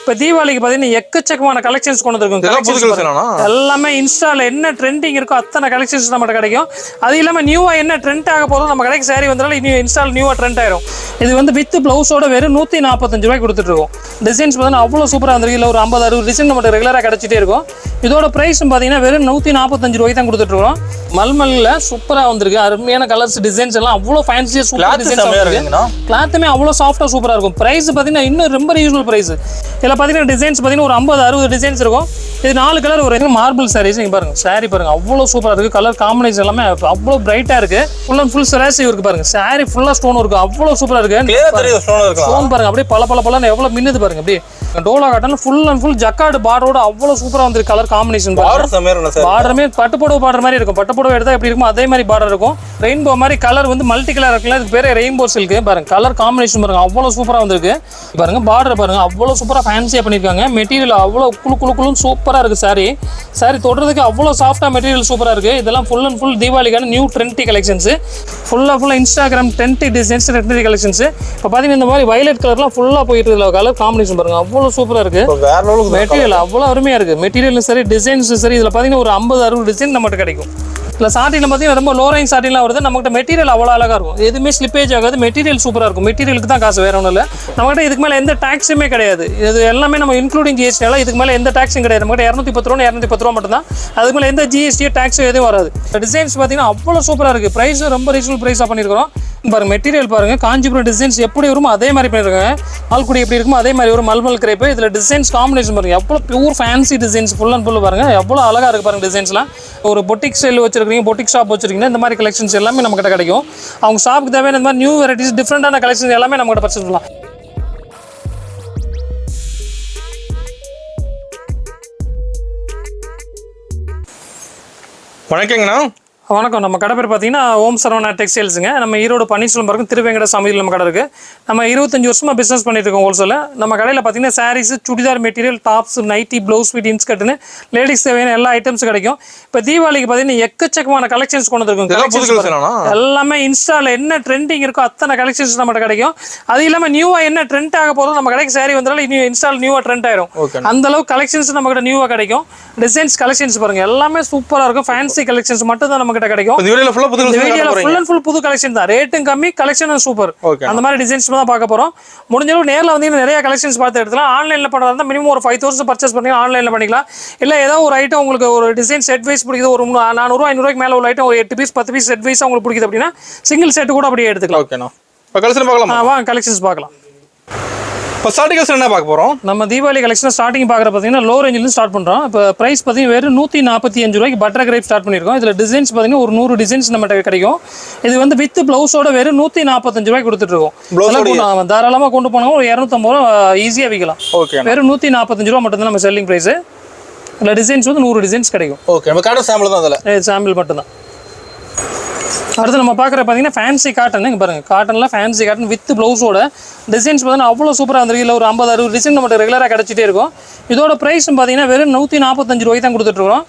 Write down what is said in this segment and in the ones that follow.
இப்போ தீபாவளிக்கு பார்த்தீங்கன்னா எக்கச்சக்கமான கலெக்ஷன்ஸ் கொண்டு வந்துருக்கோம். எல்லாமே இன்ஸ்டால என்ன ட்ரெண்டிங் இருக்கோ அத்தனை கலெக்ஷன்ஸ் நம்மகிட்ட கிடைக்கும். அது இல்லாமல் நியூவாக என்ன ட்ரெண்ட் ஆக போதும் நம்ம கடைக்கு சாரி வந்தாலும் இன்னும் இன்ஸ்டால் நியூவாக ட்ரெண்ட் ஆயிரும். இது வந்து வித் பிளவுஸோட வெறும் 145 ரூபாய்க்கு கொடுத்துட்ருக்கோம். டிசைன்ஸ் பார்த்தீங்கன்னா அவ்வளோ சூப்பராக வந்துருக்கு. இல்லை ஒரு 50-60 டிசைன் நம்மகிட்ட ரெகுலராக கிடச்சிட்டே இருக்கும். இதோட ப்ரைஸ் பார்த்தீங்கன்னா வெறும் 145 ரூபாய்க்கு தான் கொடுத்துட்ருக்கோம். மல்மல்ல சூப்பராக வந்திருக்கு. அருமையான கலர்ஸ் டிசைன்ஸ் எல்லாம் அவ்வளோ ஃபேன்சியாக சூப்பர் டிசைன்ஸ். கிளாத்துமே அவ்வளோ சாஃப்டாக சூப்பராக இருக்கும். ப்ரைஸ் பார்த்தீங்கன்னா இன்னும் ரொம்ப ரீசனபிள் ப்ரைஸ். இதில் பார்த்தீங்கன்னா டிசைன்ஸ் பார்த்தீங்கன்னா ஒரு 50-60 டிசைன்ஸ் இருக்கும். இது 4 கலர் ஒரு மார்பிள் சாரீஸ். இங்கே பாருங்க சாரி பாருங்க அவ்வளோ சூப்பராக இருக்குது. கலர் காம்பினேஷன் எல்லாமே அவ்வளோ பிரைட்டாக இருக்குது. ஃபுல் அண்ட் ஃபுல் சராசி இருக்கு பாருங்க. சாரி ஃபுல்லாக ஸ்டோன் இருக்கும். அவ்வளோ சூப்பராக இருக்குது. ஸ்டோன் பாருங்க அப்படியே பல எவ்வளோ மின்னுது பாருங்க. அப்படியே dola cotton full and full jacquard பார்டரோட அவ்வளோ சூப்பராக வந்துருக்கு. கலர் காம்பினேஷன் பார்டருமே பட்டுப்புடவை பார்டர் மாதிரி இருக்கும். பட்டுப்புடவை எடுத்தால் எப்படி இருக்கும் அதே மாதிரி பார்டர் இருக்கும். ரெயின்போ மாதிரி கலர் வந்து மல்டி கலர் இருக்குல்ல, இதுக்கு பேர் ரெயின்போ சில்க். பாருங்க கலர் காம்பினேஷன் பாருங்க அவ்வளோ சூப்பராக வந்திருக்கு. பாருங்க பார்டர் பாருங்க அவ்வளோ சூப்பராக ஃபேன்சியாக பண்ணியிருக்காங்க. மெட்டீரியல் அவ்வளோ குழுன்னு சூப்பராக இருக்குது. சாரி தொடுறதுக்கு அவ்வளோ சாஃப்டாக மெட்டீரியல் சூப்பராக இருக்குது. இதெல்லாம் ஃபுல் அண்ட் ஃபுல் தீபாவளிக்கான நியூ ட்ரெண்டி கலெக்ஷன்ஸ். ஃபுல்லாக Instagram trendy designs trendy collections. இப்போ பார்த்தீங்கன்னா இந்த மாதிரி வயலட் கலர்லாம் ஃபுல்லாக போயிட்டு இருக்கு. கலர் காம்பினேஷன் பாருங்க அவ்வளோ சூப்பராக இருக்குது. மெட்டீரியல் அவ்வளோ அருமையாக இருக்குது. மெட்டீரியலும் சரி டிசைன்ஸும் சரி. இதில் பார்த்தீங்கன்னா ஒரு 50-60 டிசைன் நம்மகிட்ட கிடைக்கும். இல்லை சாட்டியில் பார்த்தீங்கன்னா ரொம்ப லோ ரேஞ்ச் சாட்டிலாம் வருது. நம்மகிட்ட மெட்டீரியல் அவ்வளோ அழகாக இருக்கும். எதுவுமே ஸ்லிப்பேஜ் ஆகாது. மெட்டீரியல் சூப்பராக இருக்கும். மெட்டீரியலுக்கு தான் காசு, வேற ஒன்றும் இல்லை. நம்மகிட்ட இதுக்கு மேலே எந்த டாக்ஸுமே கிடையாது. இது எல்லாமே நம்ம இன்க்ளூடிங் ஜிஎஸ்டினால இதுக்கு மேலே எந்த டாக்ஸும் கிடையாது. நம்மகிட்ட 210 ரூபா மட்டும் தான். அதுக்கு மேலே எந்த ஜிஎஸ்டியோ டாக்ஸோ எதுவும் வராது. டிசைன்ஸ் பார்த்தீங்கன்னா அவ்வளோ சூப்பராக இருக்குது. ப்ரைஸும் ரொம்ப ரீசனபிள் ப்ரைஸாக பண்ணியிருக்கிறோம். பாருங்க மெட்டீரியல் பாருங்க காஞ்சிபுரம் டிசைன்ஸ் எப்படி வருமோ அதே மாதிரி பண்ணியிருக்காங்க. ஆல்குடி எப்படி இருக்குமோ அதே மாதிரி ஒரு மல்மல் கிரேப்பு. இதில் டிசைன்ஸ் காம்பினேஷன் பாருங்க எவ்வளோ pure fancy designs full and full பாருங்க எவ்வளோ அழகாக இருக்குது பாருங்க. டிசைன்ஸ்லாம் ஒரு பொட்டிக் ஸ்டைல் வச்சிருக்கீங்க, பொட்டிக் ஷாப் வச்சிருக்கீங்கன்னா இந்த மாதிரி கலெக்ஷன்ஸ் எல்லாமே நம்ம கிட்ட கிடைக்கும். அவங்க ஷாப்புக்கு தேவையான இந்த மாதிரி நியூ வெரைட்டிஸ் டிஃப்ரெண்டான கலெக்ஷன்ஸ் எல்லாமே நம்ம கிட்ட பர்ச்சேஸ் பண்ணலாம். வணக்கங்கண்ணா. வணக்கம். நம்ம கடை பேர் பார்த்தீங்கன்னா ஓம் சரவணா டெக்ஸ்டைல்ஸுங்க. நம்ம ஈரோடு பன்னீர்செல்வம் பார்க்கும் திருவேங்கட சமையல் நம்ம கடை இருக்குது. நம்ம 25 வருஷமாக பிஸ்னஸ் பண்ணிட்டு இருக்கோம் ஹோல்சேலில். நம்ம கடையில் பார்த்தீங்கன்னா sarees, churidar material, tops, nighty, blouse bit, இன்ஸ்கர்ட்னு லேடிஸ் தேவையான எல்லா ஐட்டம்ஸும் கிடைக்கும். இப்போ தீபாவளிக்கு பார்த்தீங்கன்னா எக்கச்சக்கமான கலெக்ஷன்ஸ் கொண்டு வந்துருக்கோம். எல்லாமே இன்ஸ்டால என்ன ட்ரெண்டிங் இருக்கோ அத்தனை கலெக்ஷன்ஸ் நம்மகிட்ட கிடைக்கும். அது இல்லாமல் நியூவாக என்ன ட்ரெண்ட் ஆக போதும் நம்ம கடைக்கு சாரி வந்தாலும் இன்னும் இன்ஸ்டால் நியூவாக ட்ரெண்ட் ஆயிரும். அந்த அளவுக்கு கலெக்ஷன்ஸ் நம்ம கிட்ட நியூவாக கிடைக்கும். டிசைன்ஸ் கலெக்ஷன்ஸ் பாருங்க எல்லாமே சூப்பராக இருக்கும். ஃபேன்சி கலெக்ஷன்ஸ் மட்டும் தான் நம்ம கிட்ட கிடைக்கும். புது கலெக்ஷன் தான். ரேட்டும் கம்மி, கலெக்ஷனும் சூப்பர். அந்த மாதிரி டிசைன்ஸ் தான் பார்க்க போறோம். முடிஞ்ச அளவு நேரில் வந்து நிறைய கலெக்ஷன்ஸ் பார்த்து எடுத்துக்கலாம். ஆன்லைன்ல பண்றதா மினிமம் ஒரு 5000 பர்ச்சேஸ் பண்ணி ஆன்லைன்ல பண்ணிக்கலாம். இல்ல ஏதோ ஒரு ஐட்டம் உங்களுக்கு ஒரு டிசைன் செட் வைஸ் பிடிக்குது, ஒரு 400-500 ரூபாய்க்கு மேல உள்ள ஐட்டம் ஒரு 8 பீஸ் 10 பீஸ் செட் வைஸ் உங்களுக்கு பிடிக்குது அப்படின்னா சிங்கிள் செட் கூட அப்படியே எடுத்துக்கலாம். ஓகேண்ணா. கலெக்ஷன் பார்க்கலாம். வாங்க கலெக்ஷன்ஸ் பார்க்கலாம். இப்போ ஸ்டார்டிங் கலெக்ஷன் என்ன பார்க்க போகிறோம்? நம்ம தீபாவளி கலெக்ஷன் ஸ்டார்டிங் பார்க்குற பார்த்தீங்கன்னா லோ ரேஞ்சில் ஸ்டார்ட் பண்ணுறோம். இப்போ ப்ரைஸ் பார்த்தீங்கன்னா வெறும் 145 ரூபாய்க்கு பட்டர் கிரேப் ஸ்டார்ட் பண்ணியிருக்கோம். இதில் டிசைன்ஸ் பார்த்தீங்கன்னா ஒரு 100 டிசைன்ஸ் நம்மகிட்ட கிடைக்கும். இது வந்து வித் ப்ளவுஸோட வெறும் 145 ரூபாய்க்கு கொடுத்துட்ருக்கோம். தாராளமாக கொண்டு போனாலும் ஒரு 250 ரூபா ஈஸியாக விற்கலாம். ஓகே. வெறும் 145 ரூபா மட்டும் தான் நம்ம செல்லிங் ப்ரைஸ். இதில் டிசைன்ஸ் வந்து 100 டிசைன்ஸ் கிடைக்கும். ஓகே. நம்ம காட்டன் சாம்பிள் தான். அதில் சாம்பிள் மட்டும்தான். அடுத்து நம்ம பார்க்குற பார்த்தீங்கன்னா ஃபேன்சி காட்டன். இங்கே பாருங்கள் காட்டனில் ஃபேன்சி காட்டன் வித் ப்ளவுஸோட டிசைன்ஸ் பார்த்தீங்கன்னா அவ்வளோ சூப்பராக வந்துருக்கு. இல்லை ஒரு 50-60 டிசைன் நம்மகிட்ட ரெகுலராக கிடச்சிட்டே இருக்கும். இதோட ப்ரைஸ் பார்த்தீங்கன்னா வெறும் 145 ரூபாய்க்கு தான் கொடுத்துட்ருக்கோம்.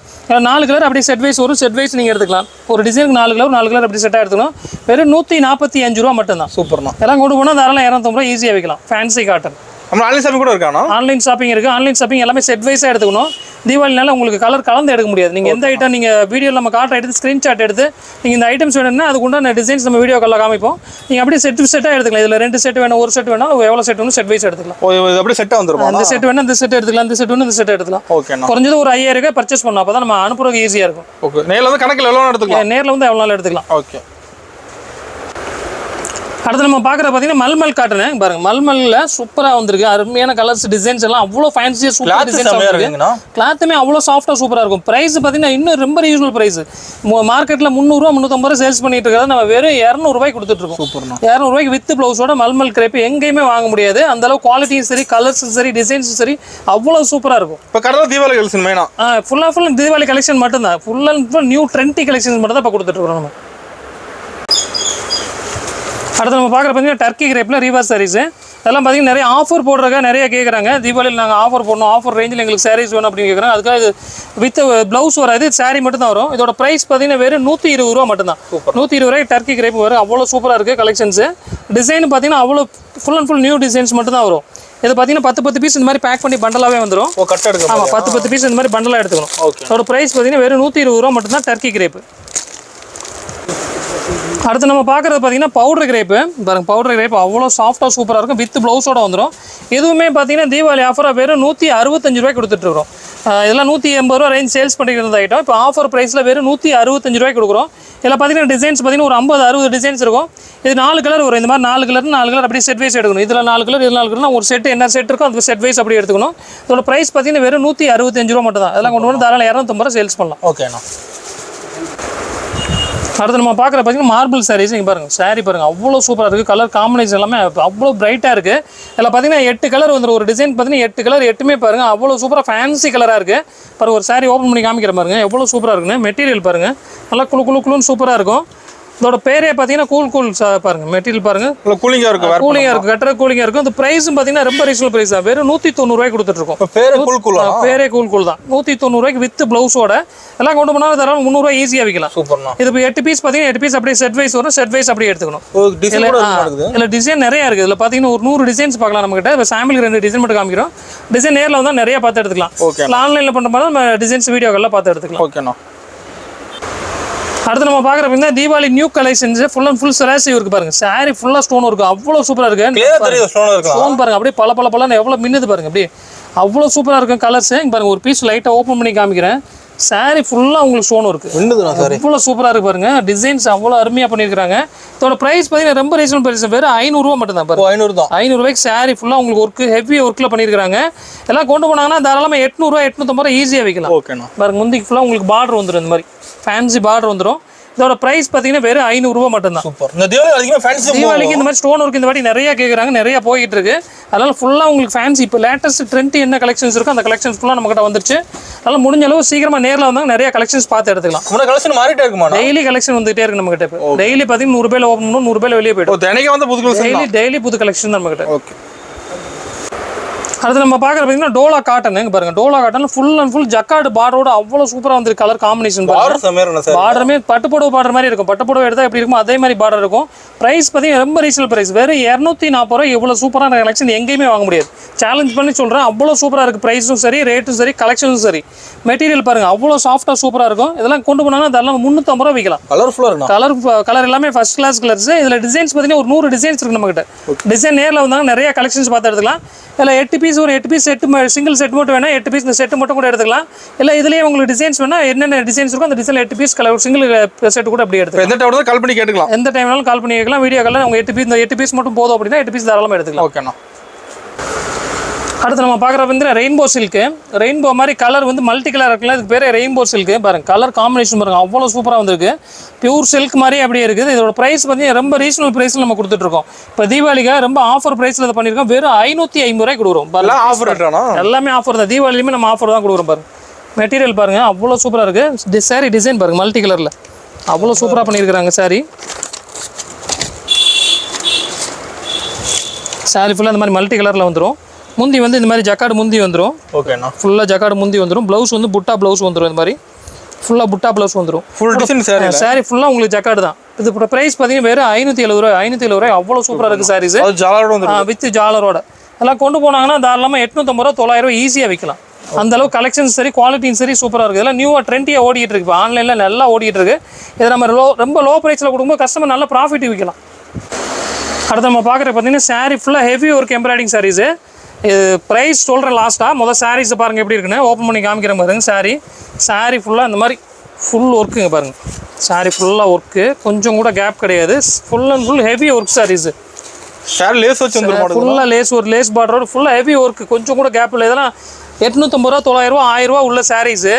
4 கலர் அப்படியே செட் வைஸ் வரும். செட் வைஸ் நீங்கள் எடுத்துக்கலாம். ஒரு டிசைனுக்கு 4 கலர் அப்படி செட்டாக எடுத்துக்கணும். வெறும் 145 ரூபா மட்டும்தான். சூப்பர்ண்ணா. எல்லாம் கொண்டு போனால் தாராளம் 250 ரூபா ஈஸியாக வைக்கலாம். Fancy cotton. நம்ம ஆன்லைன் ஷாப்பிங் கூட இருக்கானா? ஆன்லைன் ஷாப்பிங் இருக்குது. ஆன்லைன் ஷாப்பிங் எல்லாமே செட் வைஸாக எடுத்துக்கணும். தீபாவளினால உங்களுக்கு கலர் கலந்து எடுக்க முடியாது. நீங்கள் எந்த ஐட்டம் நீங்கள் வீடியோவில் நம்ம காட்ட எடுத்து ஸ்க்ரீன்ஷாட் எடுத்து நீங்கள் இந்த ஐட்டம்ஸ் வேணும்னா அதுக்குண்டான டிசைன்ஸ் நம்ம வீடியோ காலில் காமிப்போம். நீங்கள் அப்படியே செட்டாக எடுத்துக்கலாம். இதில் 2 செட் வேணும், ஒரு செட் வேணும், எவ்வளோ செட் வேணும் செட் வைஸ் எடுத்துக்கலாம். அப்படியே செட்டாக வந்துடும். அந்த செட் வேணும் இந்த செட் எடுத்துக்கலாம், இந்த செட் வேணும் இந்த செட் எடுத்துக்கலாம். ஓகே. குறைஞ்சது ஒரு 5000 ரூபாய் பர்ச்சேஸ் பண்ணலாம். அப்போ தான் நம்ம அனுப்புறதுக்கு ஈஸியாக இருக்கும். ஓகே. நேரில் வந்து கணக்கில் எவ்வளோ எடுத்துக்கலாம்? நேரில் வந்து எவ்வளோ நாள் எடுத்துக்கலாம். ஓகே. அடுத்து நம்ம பார்க்குற பார்த்தீங்கன்னா மல்மல் காட்டனு. பாருங்க மல்மல்ல சூப்பராக வந்திருக்கு. அருமையான கலர்ஸ் டிசைன்ஸ் எல்லாம் அவ்வளோ ஃபேன்சியாக சூப்பர் டிசைன்ஸ். கிளாத்துமே அவ்வளோ சாஃப்டாக சூப்பராக இருக்கும். ப்ரைஸ் பார்த்தீங்கன்னா இன்னும் ரொம்ப ரீசனபிள் ப்ரைஸ். மார்க்கெட்டில் 300 ரூபா 350 ரூபா சேல்ஸ் பண்ணிட்டு இருக்கிறத நம்ம வெறும் 200 ரூபாய்க்கு கொடுத்துட்ருக்கோம். சூப்பர்ண்ணா. 200 ரூபாய்க்கு வித் ப்ளவுஸோட மல்மல் கிரேப் எங்கேயுமே வாங்க முடியாது. அந்த அளவு குவாலிட்டியும் சரி, கலர்ஸும் சரி, டிசைன்ஸும் சரி அவ்வளோ சூப்பராக இருக்கும். இப்போ கடை தீபாவளி கலெக்ஷன் மெயினாக ஃபுல் தீபாவளி கலெக்ஷன் மட்டும்தான். Full and full new trendy collections மட்டும் தான் இப்போ கொடுத்துட்ருக்கோம் நம்ம. அடுத்து நம்ம பார்க்குற பார்த்தீங்கன்னா டர்க்கி கிரேப்பில் ரிவர்ஸ் சாரீஸு. அதெல்லாம் பார்த்தீங்கன்னா நிறைய ஆஃபர் போடுறதுக்காக நிறைய கேட்குறாங்க. தீபாவளியில் நாங்கள் ஆஃபர் போடணும், ஆஃபர் ரேஞ்சில் எங்களுக்கு சாரீஸ் வேணும் அப்படின்னு கேட்குறாங்க. அதுக்காக இது வித் ப்ளவுஸ் வராது, சாரீ மட்டும் தான் வரும். இதோட ப்ரைஸ் பார்த்தீங்கன்னா வெறும் 120 ரூபா மட்டும் தான். 120 ரூபாய்க்கு டர்க்கி கிரேப் வரும். அவ்வளோ சூப்பராக இருக்குது கலெக்ஷன்ஸு. டிசைன் பார்த்தீங்கன்னா அவ்வளோ full and full new designs மட்டும் தான் வரும். இது பார்த்தீங்கன்னா 10 பீஸ் இந்த மாதிரி பேக் பண்ணி பண்டலாகவே வந்துடும். ஆமாம், 10 பீஸ் இந்த மாதிரி பண்டலாக எடுத்துக்கணும். அதோட ப்ரைஸ் பார்த்தீங்கன்னா வெறும் 120 ரூபா மட்டும் தான் டர்க்கி கிரேப்பு. அடுத்து நம்ம பார்க்குறது பார்த்தீங்கன்னா பவுடர் கிரேப்பு பாருங்க. பவுடர் கிரேப் அவ்வளோ சாஃப்டாக சூப்பராக இருக்கும். வித் ப்ளவுஸோட வந்துடும். இதுவுமே பார்த்தீங்கன்னா தீபாவளி ஆஃபராக வெறும் 165 ரூபாய்க்கு கொடுத்துட்ருக்கோம். இதெல்லாம் 180 ரூபா ரேஞ்ச் சேல்ஸ் பண்ணிக்கிற ஐட்டம். இப்போ ஆஃபர் ப்ரைஸில் வெறும் 165 ரூபாய்க்கு கொடுக்குறோம். இதில் பார்த்தீங்கன்னா டிசைன்ஸ் பார்த்தீங்கன்னா ஒரு 50-60 டிசைன்ஸ் இருக்கும். இது 4 கலர் வரும். இந்த மாதிரி 4 கலர் அப்படியே செட் வைஸ் எடுக்கணும். இதில் 4 கலர், இதில் 4 கலர்னா ஒரு செட் என்ன செட் இருக்கோ அந்த செட் வைஸ் அப்படி எடுத்துக்கணும். இதோட ப்ரைஸ் பார்த்தீங்கன்னா வெறும் 165 ரூபா மட்டும் தான். அதெல்லாம் கொண்டு வந்து தாராளம் 250 ரூபா சேல்ஸ் பண்ணலாம். ஓகேண்ணா. அடுத்து நம்ம பார்க்குற பார்த்தீங்கன்னா மார்பிள் சாரீஸ். இங்கே பாருங்கள், சாரீ பாருங்கள் அவ்வளோ சூப்பராக இருக்குது. கலர் காம்பினேஷன் எல்லாமே அவ்வளோ பிரைட்டாக இருக்குது. இதில் பார்த்தீங்கன்னா 8 கலர் வந்துடும். ஒரு டிசைன் பார்த்தீங்கன்னா 8 கலர், 8மே பாருங்கள் அவ்வளோ சூப்பராக ஃபேன்சி கலராக இருக்குது. பாருங்கள், ஒரு சாரீ ஓப்பன் பண்ணி காமிக்கிற பாருங்கள் எவ்வளோ சூப்பராக இருக்குன்னு. மெட்டீரியல் பாருங்கள் நல்லா குளுன்னு சூப்பராக இருக்கும். இதோட பேரே பார்த்தீங்கன்னா கூல் பாருங்கள். மெட்டீரியல் பாருங்கள் கூலிங்காக இருக்குது, கட்டுற கூலிங்காக இருக்கும். இந்த ப்ரைஸும் பார்த்தீங்கன்னா ரொம்ப ரீசனபிள் ப்ரைஸ் தான். வெறும் 190 ரூபாய்க்கு கொடுத்துட்ருக்கோம். பேரே கூல் தான். 190 ரூபாய்க்கு வித் ப்ளவுஸோட எல்லாம் கொண்டு போனாலும் தராங்க 300 ரூபாய் ஈஸியாக விற்கலாம். இது இப்போ 8 பீஸ் பார்த்தீங்கன்னா 8 பீஸ் அப்படியே செட் வைஸ் வரும். செட் வைஸ் அப்படியே எடுத்துக்கணும். இல்லை டிசைன் நிறையா இருக்குது. இதில் பார்த்தீங்கன்னா ஒரு 100 டிசைன்ஸ் பார்க்கலாம் நம்மகிட்ட. இப்போ சாம்பிளுக்கு 2 டிசைன் மட்டும் காமிக்கிறோம். டிசைன் நேரில் வந்தால் நிறையா பார்த்து எடுத்துக்கலாம். ஆன்லைனில் பண்ணுற மாதிரி நம்ம டிசைன்ஸ் வீடியோக்கெல்லாம் பார்த்து எடுத்துக்கலாம். ஓகேண்ணா. அடுத்து நம்ம பார்க்குற பார்த்தீங்கன்னா Deepavali new collections full and full செராசி இருக்கு பாருங்க. சாரி ஃபுல்லாக ஸ்டோன் இருக்கு. அவ்வளோ சூப்பராக இருக்கு. ஸ்டோன் பாருங்க அப்படியே பல எவ்வளோ மின்னுது பாருங்க. அப்படியே அவ்வளோ சூப்பராக இருக்கும் கலர்ஸ். பாருங்க ஒரு பீஸ் லைட்டாக ஓப்பன் பண்ணி காமிக்கிறேன். சாரி ஃபுல்லாக உங்களுக்கு ஸ்டோன் இருக்கு. அவ்வளோ சூப்பராக இருக்கு பாருங்க. டிசைன்ஸ் அவ்வளோ அருமையாக பண்ணியிருக்காங்க. இதோட ப்ரைஸ் பார்த்தீங்கன்னா ரொம்ப ரீசனபிள் ப்ரைஸ். வெறும் 500 ரூபா மட்டும் தான். 500 ரூபாய்க்கு சாரி ஃபுல்லாக உங்களுக்கு ஒர்க்கு ஹெவி ஒர்க்கில் பண்ணியிருக்காங்க. எல்லாம் கொண்டு போனாங்கன்னா தாராளமாக 800 ரூபா 850 ரூபா ஈஸியாக வைக்கலாம். பாருங்க முந்திக்கு ஃபுல்லாக உங்களுக்கு பார்டர் வந்துடும். இந்த மாதிரி ஃபேன்சி பார்டர் வந்துடும். இதோட பிரைஸ் பார்த்தீங்கன்னா வெறும் 500 ரூபா மட்டும் தான். தீபாவளிக்கு இந்த மாதிரி ஸ்டோன் ஒர்க் இந்த வாட்டி நிறைய கேட்குறாங்க, நிறைய போயிட்டு இருக்கு. அதனால ஃபுல்லாக உங்களுக்கு ஃபேன்சி இப்போ லேட்டஸ்ட் ட்ரெண்ட் என்ன கலெக்ஷன்ஸ் இருக்கோ அந்த கலெக்ஷன்ஸ் ஃபுல்லாக நம்ம கிட்ட வந்துருச்சு. அதனால முடிஞ்ச அளவு சீக்கிரமா நேரில் வந்தாங்க நிறைய கலெக்ஷன்ஸ் பார்த்து எடுத்துக்கலாம். கலெக்ஷன் மாறிட்டே இருக்குமா? டெய்லி கலெக்ஷன் வந்துட்டே இருக்கு நம்ம கிட்ட. டெய்லி பார்த்தீங்கன்னா 100 ரூபாயில ஓப்பன் பண்ணும், 100 ரூபாயில வெளியே போயிடும். டெய்லி புது கலெக்ஷன் நம்ம கிட்ட. அடுத்து நம்ம பார்க்குற பார்த்தீங்கன்னா டோலா காட்டன். இங்கே பாருங்க, dola cotton full and full jacquard பார்டரோட அவ்வளோ சூப்பராக வந்துருக்கு. கலர் காம்பினேஷன் பார்டருமே பட்டுப்புடவை பார்டர் மாதிரி இருக்கும். பட்டுப்புடவை எடுத்தால் எப்படி இருக்கும் அதே மாதிரி பார்டர் இருக்கும். ப்ரைஸ் பார்த்தீங்கன்னா ரொம்ப ரீசனபிள் ப்ரைஸ். வெறும் 240 ரூபா. இவ்வளோ சூப்பரான கலெக்ஷன் எங்கேயுமே வாங்க முடியாது. சேலஞ்ச் பண்ணி சொல்கிறேன், அவ்வளோ சூப்பராக இருக்குது. ப்ரைஸும் சரி, ரேட்டும் சரி, கலெக்ஷனும் சரி. மெட்டீரியல் பாருங்கள் அவ்வளோ சாஃப்டாக சூப்பராக இருக்கும். இதெல்லாம் கொண்டு போனாங்கன்னா அதெல்லாம் 350 ரூபா விற்கலாம். கலர் எல்லாமே ஃபர்ஸ்ட் கிளாஸ் கலர்ஸ். இதில் டிசைன்ஸ் பார்த்தீங்கன்னா ஒரு 100 டிசைன்ஸ் இருக்குது நம்மகிட்ட. டிசைன் நேரில் வந்தாங்க நிறைய கலெக்ஷன்ஸ் பார்த்து எடுத்துக்கலாம். இல்லை 8 பீஸ் ஒரு 8 பீஸ் செட் சிங்கிள் செட் மட்டும் வேணா 8 பீஸ் இந்த செட் மட்டும் கூட எடுத்துக்கலாம். இல்லை இதுலேயே உங்களுக்கு டிசைன்ஸ் வேணா என்னென்ன டிசைன்ஸ் இருக்கோ அந்த design 8 piece colour single set கூட அப்படியே எடுத்துக்கலாம். எந்த டைம்ல கால் பண்ணி கேட்டுக்கலாம். எந்த டைம்னாலும் கால் பண்ணி கேட்கலாம். வீடியோ காலில் உங்க 8 பீஸ் மட்டும் போதும் அப்படின்னா 8 பீஸ் தாராளமாக எடுத்துக்கலாம். ஓகேண்ணா. அடுத்து நம்ம பார்க்குற வந்து ரெயின்போ சில்க்கு. ரெயின்போ மாதிரி கலர் வந்து மல்டி கலர் இருக்குல்ல, இதுக்கு பேர் ரெயின்போ சில்க்கு. பாருங்க கலர் காம்பினேஷன் பாருங்க அவ்வளோ சூப்பராக வந்திருக்கு. பியூர் சில்க் மாதிரி அப்படியே இருக்குது. இதோட ப்ரைஸ் பார்த்தீங்கன்னா ரொம்ப ரீசனபிள் ப்ரைஸில் நம்ம கொடுத்துட்ருக்கோம். இப்போ தீபாவளிக்காக ரொம்ப ஆஃபர் ப்ரைஸில் இதை பண்ணியிருக்கோம். வெறும் 550 ரூபாய்க்கு கொடுக்குறோம். எல்லாமே ஆஃபர் தான். தீபாவளியுமே நம்ம ஆஃபர் தான் கொடுக்குறோம். பாருங்க மெட்டீரியல் பாருங்க அவ்வளோ சூப்பராக இருக்குது. சாரி டிசைன் பாருங்க மல்டி கலரில் அவ்வளோ சூப்பராக பண்ணியிருக்கிறாங்க. சாரி ஃபுல்லாக இந்த மாதிரி மல்டி கலரில் வந்துடும். முந்தி வந்து இந்த மாதிரி ஜக்காடு முந்தி வந்துடும். ஓகேண்ணா. ஃபுல்லாக ஜக்காடு முந்தி வந்துடும். ப்ளவுஸ் வந்து புட்டா ப்ளவுஸ் வந்துடும். இந்த மாதிரி ஃபுல்லாக புட்டா ப்ளவுஸ் வந்துடும். ஃபுல் டிசைன் சாரி ஃபுல்லாக உங்களுக்கு ஜக்காடு தான். இது ப்ரைஸ் பார்த்தீங்கன்னா வெறும் 570 ரூபாய். 570 ரூபாய் அவ்வளோ சூப்பராக இருக்குது சாரீஸ் வித் ஜாலரோட. எல்லாம் கொண்டு போனாங்கன்னா தாராளமாக 850 ரூபா 900 ரூபாய் ஈஸியாக விற்கலாம். அந்த அளவு கலெக்ஷன்ஸ் சரி, குவாலிட்டியும் சரி சூப்பராக இருக்குது. இதெல்லாம் நியூவாக ட்ரெண்டியாக ஓடிட்டு இருக்கு. இப்போ ஆன்லைனில் நல்லா ஓடிட்டு இருக்கு. இதை நம்ம ரொம்ப லோ ப்ரைஸில் கொடுக்கும்போது கஸ்டமர் நல்ல ப்ராஃபிட் விற்கலாம். அடுத்து நம்ம பார்க்குறது பார்த்தீங்கன்னா சாரி ஃபுல்லாக ஹெவி ஒர்க் எம்ப்ராய்டிங் சாரீஸு. இது ப்ரைஸ் சொல்கிறேன் லாஸ்ட்டாக. முதல் சாரீஸை பாருங்கள் எப்படி இருக்குன்னு ஓப்பன் பண்ணி காமிக்கிறேன் பாருங்க. சாரி ஃபுல்லாக இந்த மாதிரி ஃபுல் ஒர்க்குங்க பாருங்கள். சாரி ஃபுல்லாக ஒர்க்கு, கொஞ்சம் கூட கேப் கிடையாது. Full and full heavy work saris. Lace வச்சு ஃபுல்லாக லேஸ் பார்டரோட ஃபுல்லாக ஹெவி ஒர்க்கு, கொஞ்சம் கூட கேப் இல்லை. இதெல்லாம் 850 ரூபா 900 ரூபா 1000 ரூபா உள்ள சாரீஸு.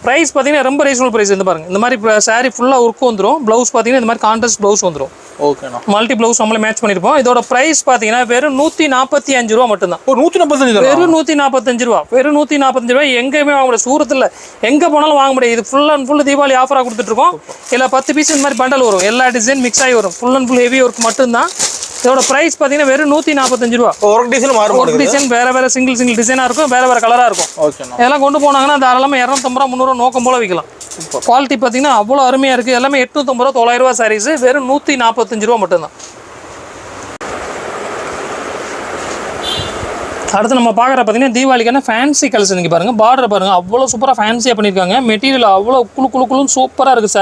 ப்ரைஸ் பார்த்தீங்கன்னா ரொம்ப ரீசனபிள் ப்ரைஸ். இந்த பாருங்கள் இந்த மாதிரி சாரி ஃபுல்லாக ஒர்க் வந்துடும். ப்ளவுஸ் பார்த்தீங்கன்னா இந்த மாதிரி கான்ட்ராஸ்ட் ப்ளவுஸ் வந்துடும். ஓகேண்ணா. மல்டி ப்ளவுஸ் நம்மளே மேட்ச் பண்ணியிருப்போம். இதோட ப்ரைஸ் பார்த்தீங்கன்னா வெறும் 145 ரூபா மட்டும்தான். வெறும் 145 ரூபா. வெறும் 145 ரூபாய் எங்கேயுமே வாங்க முடியாது. சூரத்தில் எங்கே போனாலும் வாங்க முடியாது. இது ஃபுல் அண்ட் ஃபுல் தீபாவளி ஆஃபராக கொடுத்துட்ருக்கோம். இல்லை 10 பீஸ் இந்த மாதிரி பண்டல் வரும். எல்லா டிசைன் மிக்ஸ் ஆகி வரும். Full and full heavy work மட்டும்தான். இதோட பிரைஸ் பார்த்தீங்கன்னா வெறும் 145 ரூபா. ஒரு டிசைன் மாறும். ஒரு டிசைன் வேற சிங்கிள் டிசைனாக இருக்கும், வேற கலராக இருக்கும். ஓகேண்ணா. இதெல்லாம் கொண்டு போனாங்கன்னா தாராளமாக 250 ரூபா 300 நோக்கம் போல விற்கலாம். குவாலிட்டி பார்த்தீங்கன்னா அவ்வளோ அருமையாக இருக்குது. எல்லாமே 850 ரூபா 900 ரூபா சாரீஸ், வெறும் 145 ரூபா மட்டும்தான். அடுத்து நம்ம பார்க்குற பார்த்தீங்கன்னா தீபாவளிக்கான ஃபேன்சி கலெக்ஷன். இங்கே பாருங்கள், பார்டர் பாருங்கள், அவ்வளோ சூப்பராக ஃபேன்சியாக பண்ணியிருக்காங்க. மெட்டீரியல் அவ்வளோ குழுன்னு சூப்பராக இருக்குது.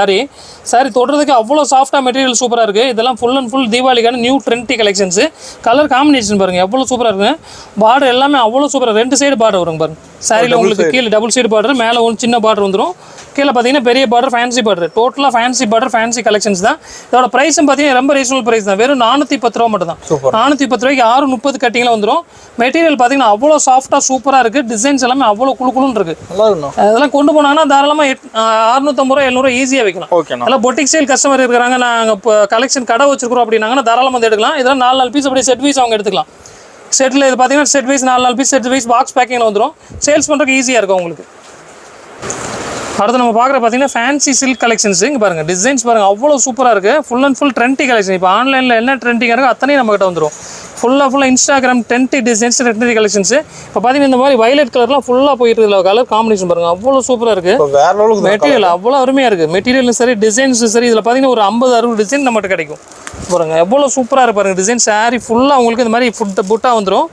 சாரி தொடுறதுக்கு அவ்வளோ சாஃப்டாக மெட்டீரியல் சூப்பராக இருக்குது. இதெல்லாம் ஃபுல் அண்ட் ஃபுல் தீபாவளிக்கான new trendy collections. Colour combination பாருங்கள் எவ்வளோ சூப்பராக இருக்குது. பார்டர் எல்லாமே அவ்வளோ சூப்பராக, 2 சைடு பார்டர் வருங்க பாருங்கள். சாரியில் உங்களுக்கு கீழே டபுள் சைடு பார்டர், மேலே ஒரு சின்ன பார்டர் வந்துடும், கீழே பார்த்தீங்கன்னா பெரிய பார்டர், ஃபேன்சி பார்டர். டோட்டலாக ஃபேன்சி பார்டர், ஃபேன்சி கலெக்ஷன்ஸ் தான். இதோட ப்ரைஸும் பார்த்தீங்கன்னா ரொம்ப ரீசனபிள் ப்ரைஸ் தான். வெறும் 410 ரூபா மட்டும் தான். 410 ரூபாய்க்கு 630 கட்டிங்கில் வந்துடும். மெட்டீரியல் பார்த்தீங்கன்னா அவ்வளோ சாஃப்டாக சூப்பராக இருக்குது. டிசைன்ஸ் எல்லாமே அவ்வளோ குழுன்னு இருக்குது. அதெல்லாம் கொண்டு போனாங்கன்னா தாராளமாக 650 ரூபா 700 ஈஸியாக வைக்கலாம். அதெல்லாம் பொட்டிக் சேல் கஸ்டமர் இருக்கிறாங்க, நாங்கள் இப்போ கலெக்ஷன் கடை வச்சிருக்கிறோம் அப்படின்னாங்கன்னா தாராளமாக வந்து எடுக்கலாம். இதெல்லாம் 4 பீஸ் அப்படியே செட் வைஸ் அவங்க எடுத்துக்கலாம். செட்டில் இது பார்த்தீங்கன்னா set wise 4 piece set wise box பேக்கிங்கில் வந்துடும். சேல்ஸ் பண்ணுறதுக்கு ஈஸியாக இருக்கும் உங்களுக்கு. அடுத்து நம்ம பார்க்குற பார்த்தீங்கன்னா ஃபேன்சி சில்க் கலெக்ஷன்ஸ். இங்கே பாருங்கள், டிசைன்ஸ் பாருங்கள் அவ்வளோ சூப்பராக இருக்குது. Full and full trendy collection. இப்போ ஆன்லைனில் என்ன ட்ரெண்டிங்காக இருக்கோ அத்தனையும் நம்மகிட்ட வந்துடும். ஃபுல்லாக Instagram trendy designs, trendy collections. இப்போ பார்த்தீங்கன்னா இந்த மாதிரி வயலட் கலர்லாம் ஃபுல்லாக போயிட்டு இதில் கலர் காம்பினேஷன் பாருங்கள் அவ்வளோ சூப்பராக இருக்குது. மெட்டீரியல் அவ்வளோ அருமையாக இருக்குது. மெட்டீரியலும் சரி, டிசைன்ஸும் சரி. இதில் பார்த்தீங்கன்னா ஒரு 50-60 டிசைன் நம்மகிட்ட கிடைக்கும் பாருங்கள். எவ்வளோ சூப்பராக இருக்கு பாருங்கள். டிசைன் சாரி ஃபுல்லாக உங்களுக்கு இந்த மாதிரி புட்டாக வந்துடும்.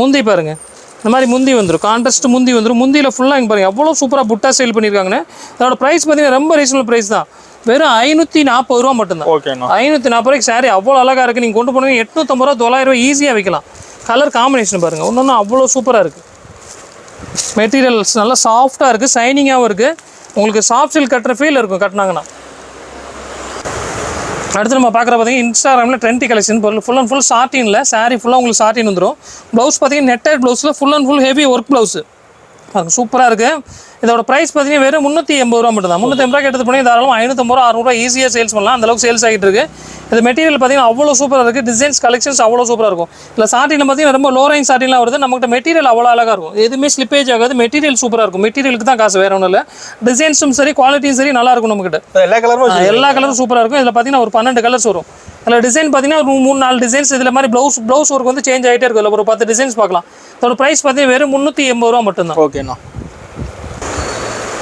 முந்தி பாருங்கள், இந்த மாதிரி முந்தி வந்துடும், கான்ட்ராஸ்ட் முந்தி வந்துடும். முந்தியில் ஃபுல்லாக இங்கே பாருங்கள் எவ்வளோ சூப்பராக புட்டா சேல் பண்ணியிருக்காங்கன்னு. அதோட ப்ரைஸ் பார்த்தீங்கன்னா ரொம்ப ரீசனபிள் ப்ரைஸ் தான். வெறும் 540 ரூபா மட்டும்தான். 540 ரூபாய்க்கு சாரி அவ்வளோ அழகாக இருக்குது. நீங்கள் கொண்டு போனீங்க 850 ரூபா 900 ரூபா ஈஸியாக வைக்கலாம். கலர் காம்பினேஷன் பாருங்கள், ஒன்று அவ்வளோ சூப்பராக இருக்குது. மெட்டீரியல்ஸ் நல்லா சாஃப்டாக இருக்குது, ஷைனிங்காகவும் இருக்குது. உங்களுக்கு சாஃப்ட் சில்க் கட்டுற ஃபீல் இருக்கும் கட்டினாங்கன்னா. அடுத்து நம்ம பார்க்குற பார்த்தீங்கன்னா இன்ஸ்டாகிராமில் ட்ரெண்டி கலெக்ஷன் பொருள் ஃபுல் அண்ட் ஃபுல் சாட்டினில் சாரி ஃபுல்லாக உங்களுக்கு சாட்டின் வந்துடும். ப்ளவுஸ் பார்த்தீங்கன்னா நெட்டட் ப்ளவுஸில் full and full heavy work blouse அது சூப்பராக இருக்குது. இதோட ப்ரைஸ் பார்த்தீங்கன்னா வெறும் 380 ரூபா மட்டும் தான். 380 ரூபா எடுத்து போனீங்க தாராளமாக 550 ரூபா 600 ரூபா ஈஸியாக சேல்ஸ் பண்ணலாம். அந்தளவுக்கு சேல்ஸ் ஆகிட்டு இருக்குது. இது மெட்டீரியல் பார்த்தீங்கன்னா அவ்வளோ சூப்பராக இருக்குது. டிசைன்ஸ் கலெக்ஷன்ஸ் அவ்வளோ சூப்பராக இருக்கும். இல்லை சாட்டினில் பார்த்தீங்கன்னா ரொம்ப லோ ரேஞ்ச் சாட்டின்லாம் வருது. நம்மகிட்ட மெட்டீரியல் அவ்வளோ அழகாக இருக்கும். எதுவுமே ஸ்லிப்பேஜ் ஆகாது. மெட்டீரியல் சூப்பராக இருக்கும். மெட்டீரியலுக்கு தான் காசு, வேறு ஒன்றும் இல்லை. டிசைன்ஸும் சரி, குவாலிட்டியும் சரி நல்லா இருக்கும். நம்மகிட்ட எல்லா கலரும் சூப்பராக இருக்கும். இதில் பார்த்தீங்கன்னா ஒரு 12 கலர்ஸ் வரும். அதில் டிசைன் பார்த்தீங்கன்னா ஒரு 3-4 டிசைன்ஸ். இதில் மாதிரி ப்ளவுஸ் ஒர்க் வந்து சேஞ்ச் ஆகிட்டே இருக்கும். இல்லை ஒரு 10 டிசைன்ஸ் பார்க்கலாம். இதோட ப்ரைஸ் பார்த்தீங்கன்னா வெறும் 380 ரூபா மட்டும்தான். ஓகேண்ணா.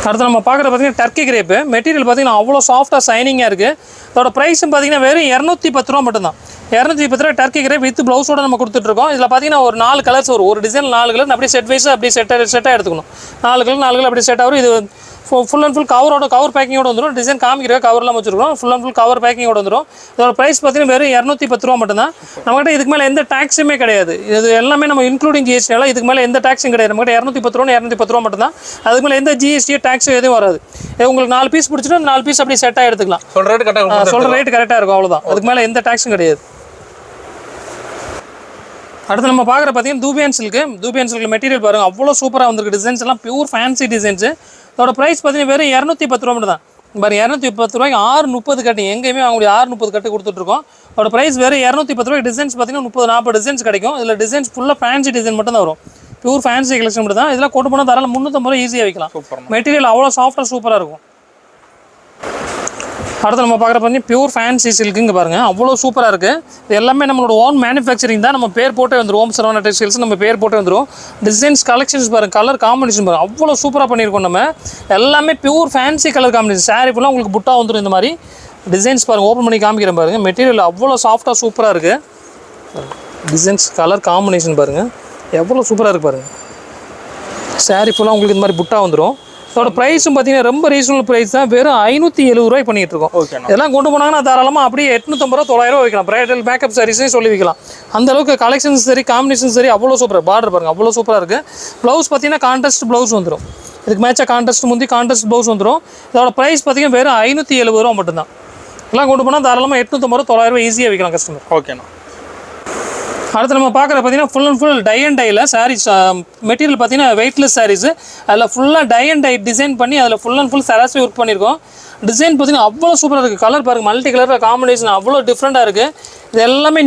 அடுத்து நம்ம பார்க்குற பார்த்தீங்கன்னா டர்க்கி கிரேப்பு. மெட்டீரியல் பார்த்தீங்கன்னா அவ்வளோ சாஃப்டாக ஷைனிங்காக இருக்குது. அதோட ப்ரைஸும் பார்த்தீங்கன்னா வெறும் 210 ரூபா மட்டும்தான். 210 ரூபா டர்க்கி கிரேப் வித் ப்ளவுஸோட நம்ம கொடுத்துட்ருக்கோம். இதில் பார்த்தீங்கன்னா ஒரு 4 கலர்ஸ் வரும். ஒரு டிசைன் 4 கலர் அப்படியே செட் வைஸாக அப்படியே செட்டாக எடுத்துக்கணும். 4 கலர் அப்படியே செட் ஆகும். இது ஃபுல் அண்ட் ஃபுல் கவர் பேக்கிங்கோட வந்துடும். டிசைன் காமிக்கிற கவர்லாம் வச்சுருக்கோம். ஃபுல் அண்ட் ஃபுல் கவர் பேக்கிங்கோட வந்துடும். இதோட ப்ரைஸ் பார்த்தீங்கன்னா வெறும் 210 ரூபா மட்டும் தான். நம்மகிட்ட இதுக்கு மேலே எந்த டேக்ஸுமே கிடையாது. இது எல்லாமே நம்ம இன்க்ளூடிங் ஜிஎஸ்டினால இதுக்கு மேலே எந்த டேக்ஸும் கிடையாது. நம்மகிட்ட 210 ரூபா மட்டும் தான். அதுக்கு மேலே எந்த ஜிஎஸ்டி டேக்ஸும் எதுவும் வராது. உங்களுக்கு 4 பீஸ் பிடிச்சிட்டு 4 பீஸ் அப்படியே செட்டாக எடுத்துக்கலாம். சொல்கிற ரேட் கரெக்டாக இருக்கும், அவ்வளோதான். அதுக்கு மேலே எந்த டேக்ஸும் கிடையாது. அடுத்து நம்ம பார்க்குற பார்த்தீங்கன்னா தூபியான் சில்க் மெட்டீரியல் பாருங்கள் அவ்வளோ சூப்பராக வந்துருக்கு. டிசைன்ஸ் எல்லாம் பியூர் ஃபேன்சி டிசைன்ஸு. அதோட ப்ரைஸ் பார்த்தீங்கன்னா வெறும் 210 ரூபா மட்டும் தான். பாருங்க 210 ரூபாய்க்கு 630 கட்டு, எங்கேயுமே அவங்களுடைய 630 கட்டு கொடுத்துட்ருக்கோம். அதோட ப்ரைஸ் வெறும் 210 ரூபாய்க்கு. டிசைன்ஸ் பார்த்தீங்கன்னா 30-40 டிசைன்ஸ் கிடைக்கும். இதில் டிசைன்ஸ் ஃபுல்லாக ஃபேன்சி டிசைன் மட்டும் தான் வரும். பியூர் ஃபேன்சி கலெக்ஷன் மட்டும் தான். இதெல்லாம் கொண்டு போனால் தாராளம் 350 ரூபா ஈஸியாக வைக்கலாம். மெட்டீரியல் அவ்வளோ சாஃப்டாக சூப்பராக இருக்கும். அடுத்து நம்ம பார்க்குற பார்த்தீங்கன்னா பியூர் ஃபேன்சி சில்க்குங்க பாருங்கள் அவ்வளோ சூப்பராக இருக்குது. இது எல்லாமே நம்மளோட ஓன் மேனுஃபேக்சரிங் தான். நம்ம பேர் போட்டே வந்துடும். ஓம் சரவணா டெக்ஸ்டைல்ஸ் நம்ம பேர் போட்டே வந்துடும். டிசைன்ஸ் கலெக்ஷன்ஸ் பாருங்கள், கலர் காம்பினேஷன் பாருங்கள் அவ்வளோ சூப்பராக பண்ணியிருக்கோம். நம்ம எல்லாமே pure fancy colour combination. Sorry ஃபுல்லாக உங்களுக்கு புட்டா வந்துடும். இந்த மாதிரி டிசைன்ஸ் பாருங்கள், ஓப்பன் பண்ணி காமிக்கிறேன் பாருங்கள். மெட்டீரியல் அவ்வளோ சாஃப்டாக சூப்பராக இருக்குது. டிசைன்ஸ் கலர் காம்பினேஷன் பாருங்கள் எவ்வளோ சூப்பராக இருக்குது பாருங்கள். சாரி ஃபுல்லாக உங்களுக்கு இந்த மாதிரி புட்டா வந்துடும். அதோட ப்ரைஸும் பார்த்தீங்கன்னா ரொம்ப ரீசனபிள் ப்ரைஸ் தான். வெறும் 570 ரூபாய் பண்ணிட்டு இருக்கோம். இதெல்லாம் கொண்டு போனாங்கன்னா தாராளமாக அப்படியே 850 ரூபா 900 ரூபா வைக்கலாம். பிரைடல் மேக்கப் சாரீஸையும் சொல்லி வைக்கலாம். அந்த அளவுக்கு கலெக்ஷன்ஸ் சரி, காம்பினேஷன் சரி அவ்வளோ சூப்பராக. பார்டர் பாருங்கள் அவ்வளோ சூப்பராக இருக்குது. ப்ளவுஸ் பார்த்தீங்கன்னா கான்ட்ராஸ்ட் ப்ளவுஸ் வந்துடும். இதுக்கு மேட்சாக கான்ட்ராஸ்ட் முந்தி கான்ட்ராஸ்ட் ப்ளவுஸ் வந்துடும். இதோட ப்ரைஸ் பார்த்தீங்கன்னா வெறும் 570 ரூபா மட்டும்தான். இதெல்லாம் கொண்டு போனால் தாராளமாக 850 ரூபா 900 ரூபா ஈஸியாக வைக்கலாம் கஸ்டமர். ஓகேண்ணா. அடுத்து நம்ம பார்க்குற பார்த்தீங்கன்னா full and full tie and டையில் சாரீஸ். மெட்டீரியல் பார்த்தீங்கன்னா வெயிட்லெஸ் சாரீஸு. அதில் ஃபுல்லாக டை அண்ட் டை டிசைன் பண்ணி அதில் ஃபுல் அண்ட் ஃபுல் சராசரி ஒர்க் பண்ணியிருக்கோம். டிசைன் பார்த்தீங்கன்னா அவ்வளோ சூப்பராக இருக்குது. கலர் பாருங்கள், மல்டி கலர் காம்பினேஷன் அவ்வளோ டிஃப்ரெண்ட்டாக இருக்குது. இது எல்லாமே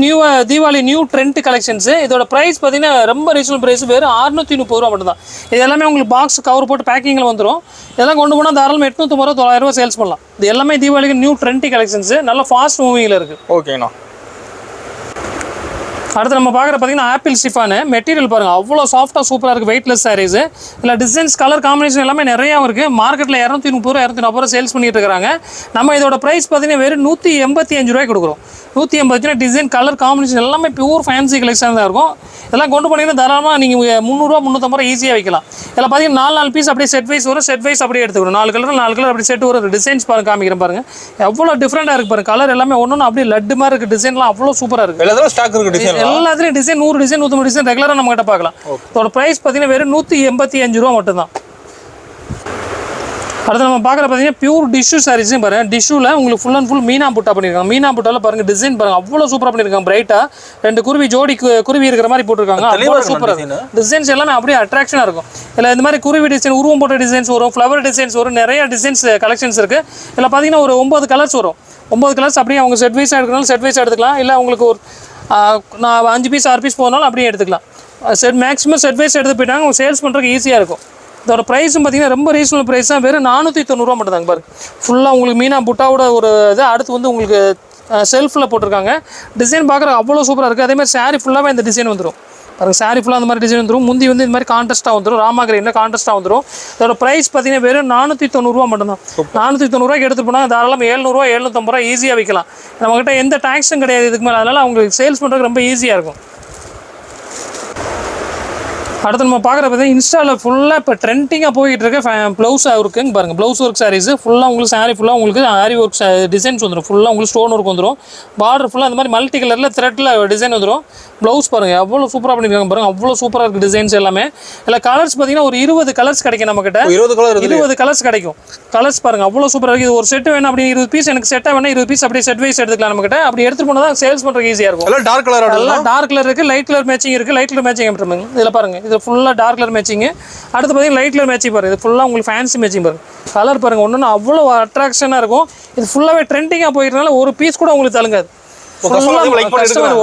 தீபாவளி நியூ ட்ரெண்ட் கலெக்ஷன்ஸு. இதோட ப்ரைஸ் பார்த்தீங்கன்னா ரொம்ப ரீசனபிள் ப்ரைஸ். வெறும் 630 ரூபா மட்டும் தான். இது எல்லாமே உங்களுக்கு பாக்ஸ் கவர் போட்டு பேக்கிங்கில் வந்துடும். இதெல்லாம் கொண்டு போனால் தாராளமாக 850 ரூபா 900 ரூபா சேல்ஸ் பண்ணலாம். இது எல்லாமே தீபாவளிக்கு நியூ ட்ரெண்ட் கலெக்ஷன்ஸு. நல்லா ஃபாஸ்ட் மூவிங்கில் இருக்குது. ஓகேண்ணா. அடுத்து நம்ம பார்க்குற பார்த்தீங்கன்னா ஆப்பிள் ஷிஃபானு மெட்டீரியல் பாருங்கள் அவ்வளோ சாஃப்டாக சூப்பராக இருக்குது வெயிட்லெஸ் சாரீஸ். இல்லை டிசைன்ஸ் கலர் காம்பினேஷன் எல்லாமே நிறையா இருக்குது. மார்க்கெட்டில் 230 ரூபா 240 ரூபா சேல்ஸ் பண்ணிட்டு இருக்காங்க. நம்ம இதோட ப்ரைஸ் பார்த்தீங்கன்னா வெறும் 185 ரூபாய்க்கு கொடுக்குறோம். 185 டிசைன் கலர் காம்பினேஷன் எல்லாமே பியூர் ஃபேன்சி கலெக்ஷன் தான் இருக்கும். இதெல்லாம் கொண்டு போனீங்கன்னா தாராளமாக நீங்கள் 300 ரூபா 350 ரூபா ஈஸியாக வைக்கலாம். இதில் பார்த்தீங்கன்னா 4 பீஸ் அப்படியே செட் வைஸ் வரும். செட் வைஸ் அப்படியே எடுத்துக்கணும். 4 கலர் அப்படி செட் வரும். டிசைன்ஸ் பாருங்க காமிக்கிறேன் பாருங்க எவ்வளோ டிஃப்ரெண்டாக இருக்குது பாருங்க. கலர் எல்லாமே ஒன்று அப்படியே லட்டு மாதிரி இருக்குது. டிசைன்லாம் அவ்வளோ சூப்பராக இருக்குது. எல்லாத்துலேயும் டிசைன் 100 டிசைன் 150 டிசைன் ரெகுலராக நம்ம கிட்ட பார்க்கலாம். இதோட ப்ரைஸ் பார்த்தீங்கன்னா வெறும் 185 ரூபா மட்டும்தான். அடுத்து நம்ம பார்க்குற பார்த்தீங்கன்னா பியூர் டிஷ்யூ சாரீஸும் பாருங்க. டிஷ்யூவில் உங்களுக்கு ஃபுல் அண்ட் ஃபுல் மீனா புட்டா பண்ணியிருக்காங்க. மீனா புட்டாவில் பாருங்க டிசைன் பாருங்க அவ்வளோ சூப்பராக பண்ணியிருக்காங்க. பிரைட்டாக 2 குருவி ஜோடி குருவி இருக்கிற மாதிரி போட்டிருக்காங்க. அவ்வளோ சூப்பராக டிசைன்ஸ் எல்லாமே அப்படியே அட்ராக்ஷனாக இருக்கும். இல்லை இந்த மாதிரி குருவி டிசைன் உருவம் போட்ட டிசைன்ஸ் வரும். ஃப்ளவர் டிசைன்ஸ் வரும். நிறைய டிசைன்ஸ் கலெக்ஷன்ஸ் இருக்குது. இதில் பார்த்தீங்கன்னா ஒரு 9 கலர்ஸ் வரும். 9 கலர்ஸ் அப்படியே அவங்க செட் வைஸாக எடுக்கனாலும் செட் வைஸாக எடுத்துக்கலாம். இல்லை உங்களுக்கு ஒரு நான் 5 பீஸ் 6 பீஸ் போனாலும் அப்படியே எடுத்துக்கலாம். மேக்ஸிமம் செட் வைஸ் எடுத்து போயிட்டாங்க. அவங்க சேல்ஸ் பண்ணுறதுக்கு ஈஸியாக இருக்கும். இதோட ப்ரைஸும் பார்த்தீங்கன்னா ரொம்ப ரீசனபிள் ப்ரைஸ் தான். வெறும் 490 ரூபா மட்டும் தாங்க பாருங்க. ஃபுல்லாக உங்களுக்கு மீனா புட்டாவோட ஒரு இது. அடுத்து வந்து உங்களுக்கு செல்ஃபில் போட்டிருக்காங்க. டிசைன் பார்க்குற அவ்வளோ சூப்பராக இருக்குது. அதேமாதிரி சாரீ ஃபுல்லாகவே இந்த டிசைன் வந்துடும் பாருங்க. சாரீ ஃபுல்லாக அந்த மாதிரி டிசைன் வந்துடும். முந்தி வந்து இந்த மாதிரி கான்ட்ராஸ்ட்டாக வந்துடும். ராமா கிரீனில் கான்ட்ராஸ்ட்டாக வந்துடும். இதோட ப்ரைஸ் பார்த்தீங்கன்னா வெறும் 490 ரூபா மட்டும்தான். 490 ரூபாய்க்கு எடுத்துகிட்டு போனால் தாராளமாக 700 ரூபா 750 ரூபா ஈஸியாக விற்கலாம். நம்மகிட்ட எந்த டேக்ஸும் கிடையாது இதுக்கு மேலே. அதனால் அவங்களுக்கு சேல்ஸ் பண்ணுறதுக்கு ரொம்ப ஈஸியாக இருக்கும். அடுத்து நம்ம பார்க்குற பார்த்தீங்கன்னா இன்ஸ்டாவில் ஃபுல்லாக இப்போ ட்ரெண்டிங்காக போய்கிட்டு இருக்க ப்ளவுஸாக இருக்குங்க பாருங்கள். ப்ளவுஸ் ஒர்க் சாரீஸ் ஃபுல்லாக உங்களுக்கு சாரீ ஃபுல்லாக உங்களுக்கு ஆரி ஒர்க் டிசைன்ஸ் வந்துடும். ஃபுல்லாக உங்களுக்கு ஸ்டோன் ஒர்க் வந்துடும். பார்டர் ஃபுல்லாக அந்த மாதிரி மல்டி கலரில் த்ரெட்டில் டிசைன் வந்துடும். ப்ளவுஸ் பாருங்கள் எவ்வளோ சூப்பராக பண்ணியிருக்காங்க பாருங்கள். அவ்வளோ சூப்பராக இருக்குது டிசைன்ஸ் எல்லாமே. இல்லை கலர்ஸ் பார்த்தீங்கன்னா ஒரு 20 கலர்ஸ் கிடைக்கும் நம்மக்கிட்ட. 20 கலர்ஸ் கிடைக்கும். கலர்ஸ் பாருங்கள் அவ்வளோ சூப்பராக இருக்குது. இது ஒரு செட்டு வேணும் அப்படி 20 பீஸ் எனக்கு செட்டாக வேணும் 20 பீஸ் அப்படியே செட் வைஸ் எடுத்துக்கலாம் நம்மக்கிட்ட. அப்படி எடுத்துகிட்டு போனால் தான் சேல்ஸ் பண்ணுறதுக்கு ஈஸியாக இருக்கும். எல்லாம் டார்க் கலர் இருக்குது. லைட் கலர் மேட்சிங் இருக்குது. லைட் கலர் மேட்சிங் பண்ணுறாங்க. இதில் பாருங்கள் இது ஃபுல்லாக டார்க் கலர் மேட்சிங். அடுத்து பார்த்தீங்கன்னா லைட் கலர் மேட்சிங் பாருங்கள். இது ஃபுல்லாக உங்களுக்கு ஃபேன்சி மேட்சிங் பாருங்கள். கலர் பாருங்கள் ஒன்று அவ்வளோ அட்ராக்ஷனாக இருக்கும். இது ஃபுல்லாகவே ட்ரெண்டிங்காக போயிருந்தால ஒரு பீஸ் கூட உங்களுக்கு தழுங்காது.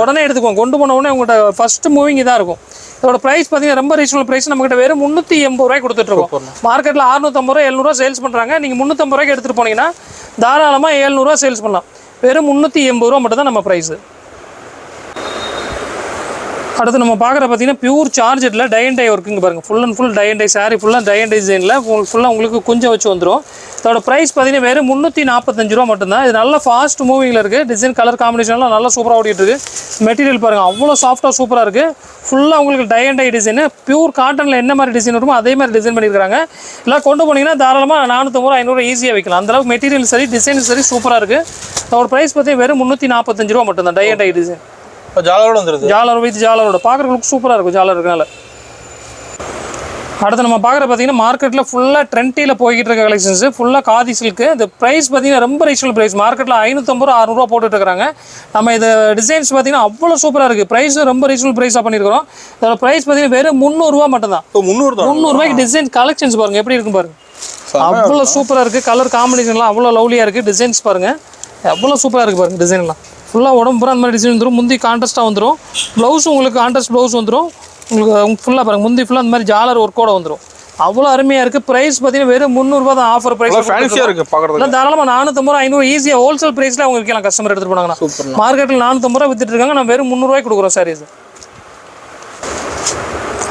உடனே எடுத்துக்குவோம். கொண்டு போன உடனே உங்கள்கிட்ட ஃபர்ஸ்ட் மூவிங் இதாக இருக்கும். இதோட ப்ரைஸ் பார்த்தீங்கன்னா ரொம்ப ரீசனபிள் ப்ரைஸ். நம்மகிட்ட வெறும் 380 ரூபாய்க்கு கொடுத்துட்ருக்கோம். மார்க்கெட்டில் 650 ரூபா 700 ரூபா சேல்ஸ் பண்ணுறாங்க. நீங்கள் 350 ரூபாய்க்கு எடுத்துகிட்டு போனீங்கன்னா தாராளமாக 700 ரூபா சேல்ஸ் பண்ணலாம். வெறும் 380 ரூபா மட்டும் தான் நம்ம ப்ரைஸு. அடுத்து நம்ம பார்க்குற பார்த்தீங்கன்னா பியூர் சார்ஜெட்டில் டை அண்ட் டை ஒர்க்குங்க பாருங்கள். Full and full tie and tie sari ஃபுல்லாக டை அண்ட் டிசைனில் ஃபுல்லாக உங்களுக்கு கொஞ்சம் வச்சு வந்துடும். இதோட ப்ரைஸ் பார்த்தீங்கன்னா வெறும் 345 ரூபா மட்டும்தான். இது நல்ல ஃபாஸ்ட் மூவிங்கில் இருக்குது. டிசைன் கலர் காம்பினேஷன்லாம் நல்லா சூப்பராக ஓடிட்டு இருக்குது. மெட்டீரியல் பாருங்கள் அவ்வளோ சாஃப்டாக சூப்பராக இருக்குது. ஃபுல்லாக உங்களுக்கு tie and tie design pure காட்டனில் என்ன மாதிரி டிசைன் வருமோ அதே மாதிரி டிசைன் பண்ணியிருக்காங்க. எல்லாம் கொண்டு போனீங்கன்னா தாராளமாக 450 ரூபா 500 ஈஸியாக வைக்கலாம். அந்தளவுக்கு மெட்டீரியல் சரி டிசைன் சரி சூப்பராக இருக்குது. இதோட ப்ரைஸ் பார்த்தீங்கன்னா வெறும் 345 ரூபா மட்டும்தான். டை அண்ட் டை டிசைன் ஜாலரோட வந்துருது. ஜாலர் வித் ஜாலரோட பார்க்குறதுக்கு சூப்பராக இருக்கும் ஜாலர் இருக்கனால. அடுத்து நம்ம பார்க்குற பார்த்தீங்கன்னா மார்க்கெட்டில் ஃபுல்லாக ட்ரெண்டியில் போய்கிட்டு இருக்க கலெக்ஷன்ஸ் ஃபுல்லாக காதி சில்க்கு. இந்த ப்ரைஸ் பார்த்தீங்கன்னா ரொம்ப ரீசனபிள் ப்ரைஸ். மார்க்கெட்டில் 550 ரூபா 600 ரூபா போட்டுட்டு இருக்காங்க. நம்ம இது டிசைன்ஸ் பார்த்தீங்கன்னா அவ்வளோ சூப்பராக இருக்குது. ப்ரைஸும் ரொம்ப ரீசனபிள் ப்ரைஸாக பண்ணியிருக்கிறோம். இதோட ப்ரைஸ் பார்த்தீங்கன்னா வெறும் 300 ரூபா மட்டும்தான். 300 ரூபாய்க்கு டிசைன் கலெக்ஷன்ஸ் பாருங்கள் எப்படி இருக்கும் பாருங்கள். அவ்வளோ சூப்பராக இருக்குது. கலர் காம்பினேஷன்லாம் அவ்வளோ லவ்லியாக இருக்குது. டிசைன்ஸ் பாருங்கள் அவ்வளோ சூப்பராக இருக்குது பாருங்கள். டிசைன்லாம் ஃபுல்லாக உடம்பு பூரா அந்த மாதிரி டிசைன் வந்துடும். முந்தி கான்ட்ராஸ்ட்டாக வந்துடும். ப்ளவுஸும் உங்களுக்கு கான்ட்ராஸ்ட் ப்ளவுஸ் வந்துடும். உங்களுக்கு ஃபுல்லாக பாருங்கள் முந்தி ஃபுல்லாக அந்த மாதிரி ஜாலர் ஒர்க்கோட வந்துடும். அவ்வளோ அருமையாக இருக்குது. ப்ரைஸ் பார்த்தீங்கன்னா வெறும் 300 ரூபா தான். ஆஃபர் ப்ரைஸ் இல்லை தாராளமாக 450 ரூபா 500 ஈஸியாக ஹோல்சேல் ப்ரைஸில் அவங்க விற்கலாம். கஸ்டமர் எடுத்துகிட்டு போனாங்கன்னா மார்க்கெட்டில் 450 ரூபா வித்துட்டு இருக்காங்க. நம்ம வெறும் 300 ரூபாய்க்கு கொடுக்குறோம் சாரீஸ்.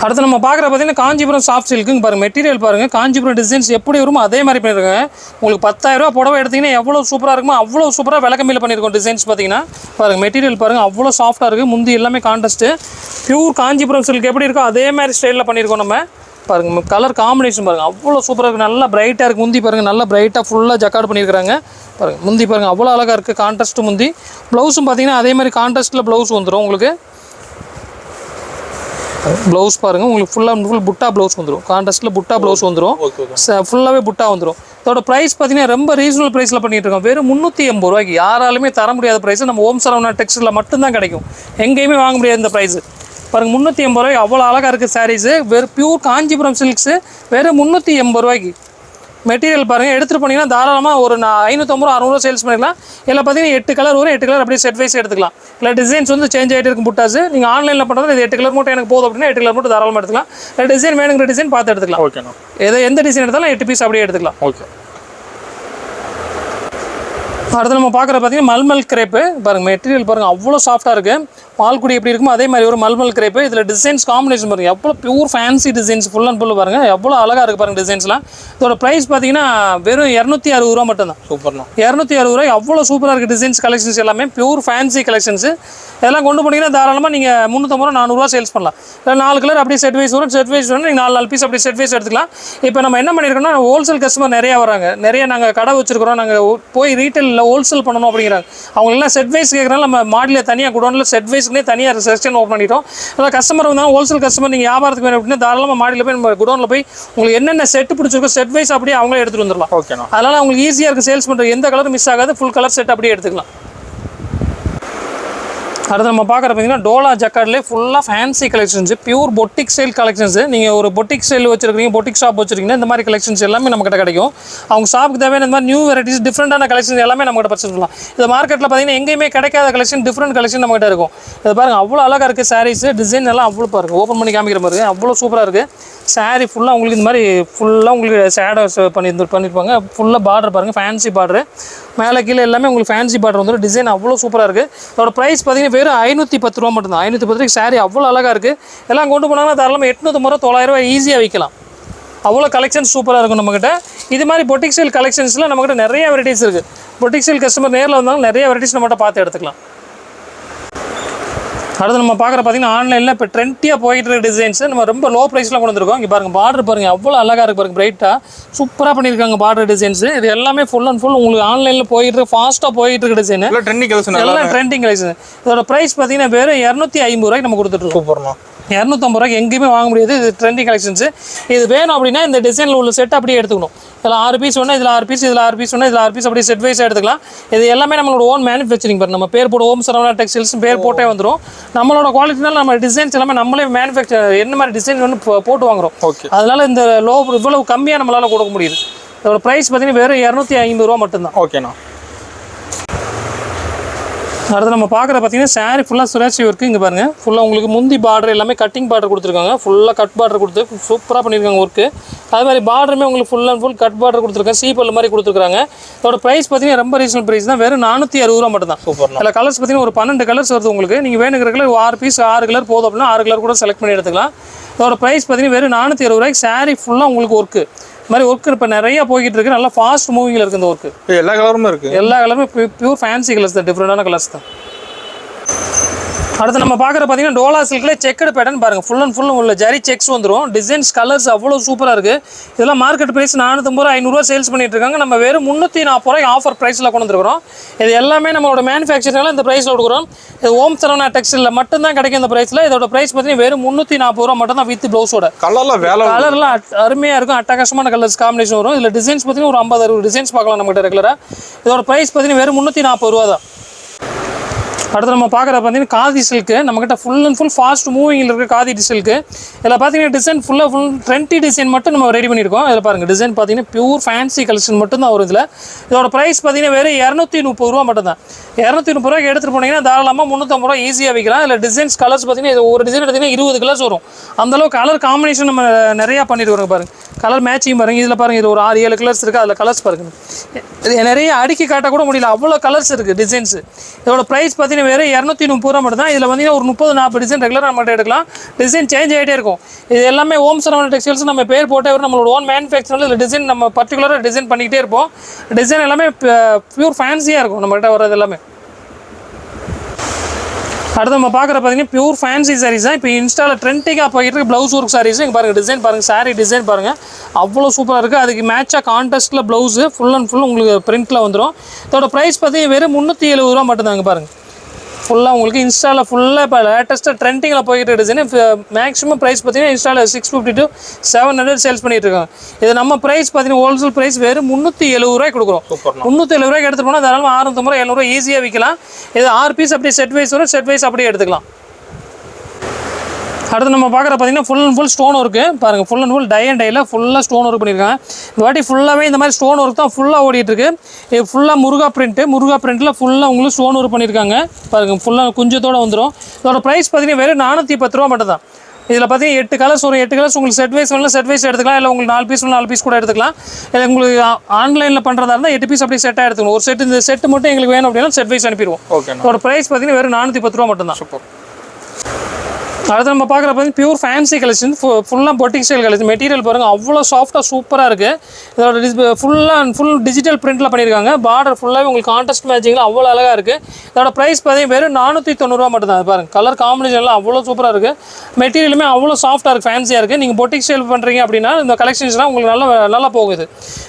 அடுத்து நம்ம பார்க்குற பார்த்தீங்கன்னா காஞ்சிபுரம் சாஃப்ட் சில்க்குங்க பாருங்கள். மெட்டீரியல் பாருங்கள் காஞ்சிபுரம் டிசைன்ஸ் எப்படி வருமோ அதே மாதிரி பண்ணியிருக்காங்க. உங்களுக்கு 10,000 ரூபா புடவை எடுத்திங்கன்னா எவ்வளோ சூப்பராக இருக்குமோ அவ்வளோ சூப்பராக விலை கம்மியில் பண்ணியிருக்கோம். டிசைன்ஸ் பார்த்தீங்கன்னா பாருங்கள் மெட்டீரியல் பாருங்கள் அவ்வளோ சாஃப்ட்டாக இருக்குது. முந்தி எல்லாமே கான்ட்ராஸ்ட்டு பியூர் காஞ்சிபுரம் சில்க் எப்படி இருக்கோ அதே மாதிரி ஸ்டைலில் பண்ணியிருக்கோம். நம்ம பாருங்கள் கலர் காம்பினேஷன் பாருங்கள் அவ்வளோ சூப்பராக இருக்குது. நல்லா பிரைட்டாக இருக்குது. முந்தி பாருங்கள் நல்லா பிரைட்டாக ஃபுல்லாக ஜக்கார்டு பண்ணியிருக்காங்க. பாருங்கள் முந்தி பாருங்கள் அவ்வளோ அழகாக இருக்குது. கான்ட்ராஸ்ட்டு முந்தி. ப்ளவுஸும் பார்த்தீங்கன்னா அதே மாதிரி கான்ட்ராஸ்ட்டில் ப்ளவுஸ் வந்துடும் உங்களுக்கு. ப்ளவுஸ் பாருங்கள் உங்களுக்கு ஃபுல் புட்டா ப்ளவுஸ் வந்துடும். கான்ட்ராஸ்ட்டில் புட்டா ப்ளவுஸ் வந்துடும். ஃபுல்லாகவே புட்டா வந்துடும். இதோட ப்ரைஸ் பார்த்தீங்கன்னா ரொம்ப ரீசனபிள் ப்ரைஸில் பண்ணிட்டு இருக்கோம். வெறும் 380 ரூபாய்க்கு யாராலுமே தர முடியாத ப்ரைஸ். நம்ம ஓம் சரவணா டெக்ஸ்டைலில் மட்டும்தான் கிடைக்கும். எங்கேயுமே வாங்க முடியாது இந்த ப்ரைஸு. பாருங்கள் 380 ரூபாய்க்கு அவ்வளோ அழகாக இருக்குது சாரீஸு. வெறும் பியூர் காஞ்சிபுரம் சில்க்ஸு வெறும் 380 ரூபாய்க்கு. மெட்டீரியல் பாருங்கள் எடுத்துகிட்டு போனீங்கன்னா தாராளமாக ஒரு 550 ரூபா 600 ரூபா சேல்ஸ் பண்ணிக்கலாம். இதில் பார்த்தீங்கன்னா 8 கலர் வரும். 8 கலர் அப்படியே செட் வைஸ் எடுத்துக்கலாம். இல்லை டிசைன்ஸ் வந்து சேஞ்ச் ஆகிட்டு இருக்கும் புட்டாஸ். நீங்கள் ஆன்லைனில் பண்ணுறது இது 8 கலர் மட்டும் எனக்கு போதும் அப்படின்னா 8 கலர் மட்டும் தாராளமாக எடுத்துக்கலாம். இல்லை டிசைன் வேணுங்கிற டிசைன் பார்த்து எடுத்துக்கலாம். ஓகேண்ணா. எந்த டிசைன் எடுத்தாலும் 8 பீஸ் அப்படியே எடுத்துக்கலாம். ஓகே. அடுத்து நம்ம பார்க்குறது பார்த்தீங்கன்னா மல்மல் கிரேப்பு பாருங்கள், மெட்டீரியல் பாருங்கள் அவ்வளோ சாஃப்ட்டாக இருக்குது. பால்குடி எப்படி இருக்குமோ அதே மாதிரி ஒரு மல்மல் கிரேப்பு. இதில் டிசைன்ஸ் காம்பினேஷன் பாருங்கள் எவ்வளோ pure fancy designs, full and full பாருங்கள் எவ்வளோ அழகாக இருக்குது பாருங்கள் டிசைன்ஸ்லாம். இதோட ப்ரைஸ் பார்த்தீங்கன்னா வெறும் 260 ரூபா மட்டும்தான். சூப்பர்ண்ணா. 260 ரூபாய் அவ்வளோ சூப்பராக இருக்குது டிசைன்ஸ் கலெக்ஷன்ஸ் எல்லாமே பியூர் ஃபேன்சி கலெக்ஷன்ஸு. இதெல்லாம் கொண்டு போனீங்கன்னா தாராளமாக நீங்கள் 350 ரூபா 400 ரூபா சேல்ஸ் பண்ணலாம். இல்லை 4 கலர் அப்படியே செட் வைஸ் வரும். செட் வைஸ் வரும், நீங்கள் 4 பீஸ் அப்படியே செட் வைஸ் எடுத்துக்கலாம். இப்போ நம்ம என்ன பண்ணியிருக்கோம்னா ஹோல்சேல் கஸ்டமர் நிறையா வராங்க, நிறைய நாங்கள் கடை வச்சிருக்கிறோம், நாங்கள் போய் ரீட்டைலில் ஹோல்சேல் பண்ணணும் அப்படிங்கிறாங்க. அவங்களெல்லாம் செட் வைஸ் கேட்குறாங்க. நம்ம மாடியில் தனியாக குடோனில் செட் வைஸ்க்குனே தனியாக செக்ஷன் ஓப்பன் பண்ணிட்டோம். அதாவது கஸ்டமர் வந்தாலும் ஹோல்சேல் கஸ்டமர் நீங்கள் வியாபாரத்துக்கு வேணும் அப்படின்னா தாராளமாக மாடியில் போய் நம்ம குடோனில் போய் உங்களுக்கு என்னென்ன செட்டு பிடிச்சிருக்கோ செட் வைஸ் அப்படியே அவங்களே எடுத்துகிட்டு வந்துடலாம். ஓகேண்ணா. அதனால் அவங்களுக்கு ஈஸியாக இருக்குது சேல்ஸ் பண்ணுற, எந்த கலரும் மிஸ் ஆகாது, ஃபுல் கலர் செட் அப்படியே எடுத்துக்கலாம். அடுத்து நம்ம பார்க்குற பார்த்தீங்கன்னா டோலா ஜக்கார்ட்லேயே ஃபுல்லாக fancy collections, pure boutique style collections. நீங்கள் ஒரு பொட்டிக் ஸ்டைல் வச்சிருக்கீங்க, பொட்டிக் ஷாப் வச்சிருக்கீங்கன்னா இந்த மாதிரி கலெக்ஷன்ஸ் எல்லாமே நம்மகிட்ட கிடைக்கும். அவங்க ஷாப்புக்கு தேவையான இந்த மாதிரி நியூ வெரைட்டிஸ் டிஃப்ரெண்டான கலெக்ஷன்ஸ் எல்லாமே நம்மகிட்ட பர்ச்சேஸ் பண்ணலாம். இது மார்க்கெட்டில் பார்த்தீங்கன்னா எங்கேயுமே கிடைக்காத கலெக்ஷன், டிஃப்ரெண்ட் கலெக்ஷன் நம்மகிட்ட இருக்கும். இது பாருங்கள் அவ்வளோ அழகாக இருக்குது சாரீஸ், டிசைன் எல்லாம் அவ்வளோ பாருங்கள், ஓப்பன் பண்ணி காமிக்கிற மாதிரி அவ்வளோ சூப்பராக இருக்குது. சாரீ ஃபுல்லாக உங்களுக்கு இந்த மாதிரி ஃபுல்லாக உங்களுக்கு ஷேடோஸ் பண்ணியிருப்பாங்க. ஃபுல்லாக பார்டர் பாருங்கள், ஃபேன்சி பார்டரு, மேலே கீழே எல்லாமே உங்களுக்கு ஃபேன்சி பார்டர் வந்துடும். டிசைன் அவ்வளோ சூப்பராக இருக்குது. அதோட ப்ரைஸ் பார்த்தீங்கன்னா வெறும் 510 ரூபா மட்டும்தான். 510 ரூபாய்க்கு சாரீ அவ்வளோ அழகாக இருக்குது. எல்லாம் கொண்டு போனாங்கன்னா தாராளமாக 850 ரூபா 900 ரூபா ஈஸியாக விற்கலாம். அவ்வளோ கலெக்ஷன்ஸ் சூப்பராக இருக்கும் நம்மக்கிட்ட. இது மாதிரி பொட்டிக் ஸ்டைல் கலெக்ஷன்ஸில் நம்மக்கிட்ட நிறைய வெரைட்டிஸ் இருக்குது. பொட்டிக் ஸ்டைல் கஸ்டமர் நேரில் வந்தாலும் நிறைய வெரைட்டிஸ் நம்மகிட்ட பார்த்து எடுத்துக்கலாம். அடுத்து நம்ம பார்க்குற பார்த்தீங்கன்னா ஆன்லைனில் இப்போ ட்ரெண்டியாக போயிட்டு இருக்க டிசைன்ஸ் நம்ம ரொம்ப லோ ப்ரைஸ்லாம் கொண்டு வந்துருக்கோம். இங்கே பாருங்கள் பார்டர் பாருங்கள் அவ்வளோ அழகாக இருக்குது பாருங்கள், பிரைட்டாக சூப்பராக பண்ணியிருக்காங்க பார்டர் டிசைன்ஸ். இது எல்லாமே ஃபுல் அண்ட் ஃபுல் உங்களுக்கு ஆன்லைனில் போயிட்டு இருக்கு, ஃபாஸ்ட்டாக போயிட்டு இருக்க டிசைன், ட்ரெண்டிங் கலெக்ஷன், எல்லாம் ட்ரெண்டிங் கலெக்ஷன். இதோட ப்ரைஸ் பார்த்தீங்கன்னா வெறும் 250 ரூபாய்க்கு நம்ம கொடுத்துட்ருக்கோம். சூப்பர்ண்ணா. 250 ரூபாய்க்கு எங்கேயுமே வாங்க முடியாது. இது ட்ரெண்டிங் கலெக்ஷன்ஸ். இது வேணும் அப்படின்னா இந்த டிசைனில் உள்ள செட் அப்படியே எடுத்துக்கணும். இதில் 6 பீஸ் வேணும், இதில் 6 பீஸ், இதில் 6 பீஸ் வேணும், இதில் 6 பீஸ் அப்படியே செட் வைஸாக எடுத்துக்கலாம். இது எல்லாமே நம்மளோட ஓன் மேனுஃபேக்சரிங் பாருங்க. நம்ம பேர் போட்டு ஓம் சரவணா டெக்ஸ்டைல்ஸ் பேர் போட்டே வந்துடும். நம்மளோட குவாலிட்டினால நம்ம டிசைன்ஸ் எல்லாமே நம்மளே மேனுஃபேக்சர் என்ன மாதிரி டிசைன் வந்து போட்டு வாங்குறோம். அதனால இந்த இவ்வளவு கம்மியாக நம்மளால கொடுக்க முடியுது. இதோட ப்ரைஸ் பார்த்தீங்கன்னா வெறும் 250 ரூபா மட்டும்தான். ஓகேண்ணா. அடுத்து நம்ம பார்க்குற பார்த்தீங்கன்னா சாரீ ஃபுல்லாக சுரேஷ் ஒர்க்கு. இங்கே பாருங்கள் ஃபுல்லாக உங்களுக்கு முந்தி பார்டர் எல்லாமே கட்டிங் பார்டர் கொடுத்துருக்காங்க. ஃபுல்லாக கட் பார்டர் கொடுத்து சூப்பராக பண்ணியிருக்காங்க ஒர்க்கு. அது மாதிரி பார்டருமே உங்களுக்கு full and full cut border கொடுத்துருக்காங்க, சீப்பல் மாதிரி கொடுத்துருக்காங்க. இதோட ப்ரைஸ் பார்த்தீங்கன்னா ரொம்ப ரீசனல் ப்ரைஸ் தான், வெறும் 460 ரூபா மட்டும் தான். சூப்பர். அதில் கலர்ஸ் பார்த்தீங்கன்னா ஒரு 12 கலர்ஸ் வருது உங்களுக்கு. நீங்கள் வேணுங்கிற கலர் 6 பீஸ் 6 கலர் போதும் அப்படின்னா 6 கலர் கூட செலக்ட் பண்ணி எடுத்துக்கலாம். இதோட ப்ரைஸ் பார்த்தீங்கன்னா வெறும் 460 ரூபாய்க்கு சாரீ ஃபுல்லாக உங்களுக்கு ஒர்க்கு. இது மாதிரி ஒர்க்கு இப்போ நிறைய போய்கிட்டு இருக்குது, நல்லா ஃபாஸ்ட் மூவிங்கில் இருக்குது இந்த ஒர்க்கு. எல்லா கலருமே இருக்குது, எல்லா கலருமே பியூர் ஃபேன்சி கலர்ஸ் தான், டிஃப்ரெண்டான கலர்ஸ் தான். அடுத்து நம்ம பார்க்குற பார்த்தீங்கன்னா டோலா சில்க்லேயே செக்கடு பேட்டர்ன் பாருங்கள், ஃபுல் அண்ட் ஃபுல் உள்ள ஜரி செக்ஸ் வந்துடும். டிசைன்ஸ் கலர்ஸ் அவ்வளோ சூப்பராக இருக்குது. இதெல்லாம் மார்க்கெட் ப்ரைஸ் 450 ரூபா 500 ரூபா சேல்ஸ் பண்ணிட்டு இருக்காங்க. நம்ம வெறும் 340 ரூபாய் ஆஃபர் ப்ரைஸில் கொண்டு வந்துருக்கிறோம். இது எல்லாமே நம்மளோட மேனுஃபேக்சரிங்ல இந்த ப்ரைஸில் கொடுக்குறோம். இது ஓம் சரவணா டெக்ஸ்டைலில் மட்டும்தான் கிடைக்கும் இந்த ப்ரைஸில். இதோட ப்ரைஸ் பார்த்தீங்கன்னா வெறும் 340 ரூபா மட்டும் தான் வித் ப்ளவுஸோட. கலர்லாம் அருமையாக இருக்கும், அட்டகாசமான கலர்ஸ் காம்பினேஷன் வரும். இதில் டிசைன்ஸ் பார்த்தீங்கன்னா ஒரு 50-60 டிசைன்ஸ் பார்க்கலாம் நம்மகிட்ட ரெகுலராக. இதோட ப்ரைஸ் பார்த்தீங்கன்னா வெறும் 340 ரூபா தான். அடுத்து நம்ம பார்க்குற பார்த்தீங்கன்னா காதி சில்க்கு. நம்மகிட்ட ஃபுல் அண்ட் ஃபுல் ஃபாஸ்ட் மூவிங்கில் இருக்க காதி சில்க்கு. இதில் பார்த்தீங்கன்னா டிசைன் ஃபுல் ட்ரெண்டி டிசைன் மட்டும் நம்ம ரெடி பண்ணியிருக்கோம். இதில் பாருங்கள் டிசைன் பார்த்தீங்கன்னா பியூர் ஃபேன்சி கலெக்ஷன் மட்டும் தான் வரும். இதோட ப்ரைஸ் பார்த்தீங்கன்னா வெறும் 230 ரூபா மட்டும் தான். 230 ரூபாய்க்கு எடுத்துகிட்டு போனீங்கன்னா தாராளமாக 350 ரூபா ஈஸியாக விற்கலாம். இதில் டிசைன்ஸ் கலர்ஸ் பார்த்தீங்கன்னா இது ஒரு டிசைன் எடுத்திங்கன்னா 20 கலர்ஸ் வரும். அந்தளவுக்கு கலர் காம்பினேஷன் நம்ம நிறையா பண்ணிட்டு பாருங்கள். கலர் மேட்சிங் பாருங்கள். இதில் பாருங்கள் இது ஒரு 6-7 கலர்ஸ் இருக்குது. அதில் கலர்ஸ் பாருங்கள், இது நிறைய அடுக்கி காட்ட கூட முடியல, அவ்வளோ கலர்ஸ் இருக்குது டிசைன்ஸு. இதோட ப்ரைஸ் பார்த்தீங்கன்னா வேறு 230 ரூபா மட்டும் தான். இதில் வந்து ஒரு 30-40 டிசைன் ரெகுலராக நம்மகிட்ட எடுக்கலாம். டிசைன் சேஞ்ச் ஆகிட்டே இருக்கும். இது எல்லாமே ஓம் சரவணா டெக்ஸ்டைல்ஸ் நம்ம பேர் போட்டே வரும். நம்மளோட ஓன் மேனுஃபேக்சரில் இல்லை டிசைன் நம்ம பர்டிகுலராக டிசைன் பண்ணிக்கிட்டே இருப்போம். டிசைன் எல்லாமே பியூர் ஃபேன்சியாக இருக்கும் நம்மகிட்ட வர்றது எல்லாமே. அடுத்து நம்ம பார்க்குற பார்த்தீங்கன்னா பியூர் ஃபேன்சி சாரீஸ் தான். இப்போ இன்ஸ்டாவில் ட்ரெண்டிங்காக போய்கிட்டு இருக்கு ப்ளவுஸ் ஒர்க் சாரீஸ். இங்கே பாருங்கள் டிசைன் பாருங்கள், சாரீ டிசைன் பாருங்கள் அவ்வளோ சூப்பராக இருக்குது. அதுக்கு மேட்சாக கான்ட்ராஸ்ட்டில் ப்ளவுஸு ஃபுல் அண்ட் ஃபுல் உங்களுக்கு பிரிண்ட்டில் வந்துடும். இதோட ப்ரைஸ் பார்த்தீங்கன்னா வெறும் 370 ரூபா மட்டும் தாங்க. பாருங்கள் ஃபுல்லாக உங்களுக்கு இன்ஸ்டாவில் ஃபுல்லாக இப்போ லேட்டஸ்ட்டாக ட்ரெண்டிங்கில் போய்கிட்டு டிசைன். மேக்ஸிமம் ப்ரைஸ் பார்த்தீங்கன்னா இன்ஸ்டாவில் 650 to 700 சேல்ஸ் பண்ணிட்டு இருக்காங்க. இது நம்ம ப்ரைஸ் பார்த்தீங்கன்னா ஹோல்சேல் ப்ரைஸ் வெறும் 370 ரூபாய்க்கு கொடுக்குறோம். 370 ரூபாய்க்கு எடுத்துகிட்டு போனால் தாராளமாக 650 ரூபா 700 ரூபா ஈஸியாக விற்கலாம். இது 6 பீஸ் அப்படியே செட் வைஸ் வரும், செட் வைஸ் அப்படியே எடுத்துக்கலாம். அடுத்து நம்ம பார்க்குற பார்த்தீங்கன்னா full and full stone work பாருங்கள். Full and full tie and டையில் ஃபுல்லாக ஸ்டோன் ஒர்க் பண்ணியிருக்காங்க. இந்த வாட்டி ஃபுல்லாகவே இந்த மாதிரி ஸ்டோன் ஒர்க் தான் ஃபுல்லாக ஓடிட்டுருக்கு. இது ஃபுல்லாக முருகா பிரிண்ட்டில் ஃபுல்லாக உங்களுக்கு ஸ்டோன் ஒர்க் பண்ணியிருக்காங்க பாருங்கள். ஃபுல்லாக குஞ்சத்தோடு வந்துடும். இதோட ப்ரைஸ் பார்த்தீங்கன்னா வெறும் 410 ரூபா மட்டும் தான். இதில் பார்த்தீங்கன்னா 8 கலர்ஸ் வரும். 8 கலர்ஸ் உங்களுக்கு செட் வைஸ் வேணும், செட் வைஸ் எடுத்துக்கலாம். இல்லை உங்களுக்கு 4 பீஸ் வேணும், 4 பீஸ் கூட எடுத்துக்கலாம். இல்லை உங்களுக்கு ஆன்லைனில் பண்ணுறதா இருந்தால் 8 பீஸ் அப்படி செட்டாக எடுத்துக்கணும். ஒரு செட் இந்த செட்டு மட்டும் எங்களுக்கு வேணும் அப்படின்னா செட் வைஸ் அனுப்பிடுவோம். ஓகே. ஒரு ப்ரைஸ் பார்த்தீங்கன்னா வெறும் 410 ரூபா மட்டும் தான். சூப்பர். அடுத்து நம்ம பார்க்குற பார்த்தீங்கன்னா பியூர் ஃபேன்சி கலெக்ஷன், ஃபுல்லாக பொட்டிக் ஸ்டைல் கலெக்ஷன். மெட்டீரியல் பாருங்கள் அவ்வளோ சாஃப்ட்டாக சூப்பராக இருக்குது. இதோட ஃபுல் டிஜிட்டல் பிரிண்ட்டில் பண்ணியிருக்காங்க. பார்டர் ஃபுல்லாகவே உங்களுக்கு கான்ட்ராஸ்ட் மேட்சிங்கில் அவ்வளோ அழகாக இருக்குது. இதோட ப்ரைஸ் பார்த்தீங்கன்னா வெறும் 490 ரூபா மட்டும் தான். பாருங்கள் கலர் காம்பினேஷன்லாம் அவ்வளோ சூப்பராக இருக்குது. மெட்டீரியலுமே அவ்வளோ சாஃப்ட்டாக இருக்குது, ஃபேன்சியாக இருக்குது. நீங்கள் பொட்டிக் ஸ்டைல் பண்ணுறீங்க அப்படின்னா இந்த கலெக்ஷன்ஸ்லாம் உங்களுக்கு நல்லா போகுது.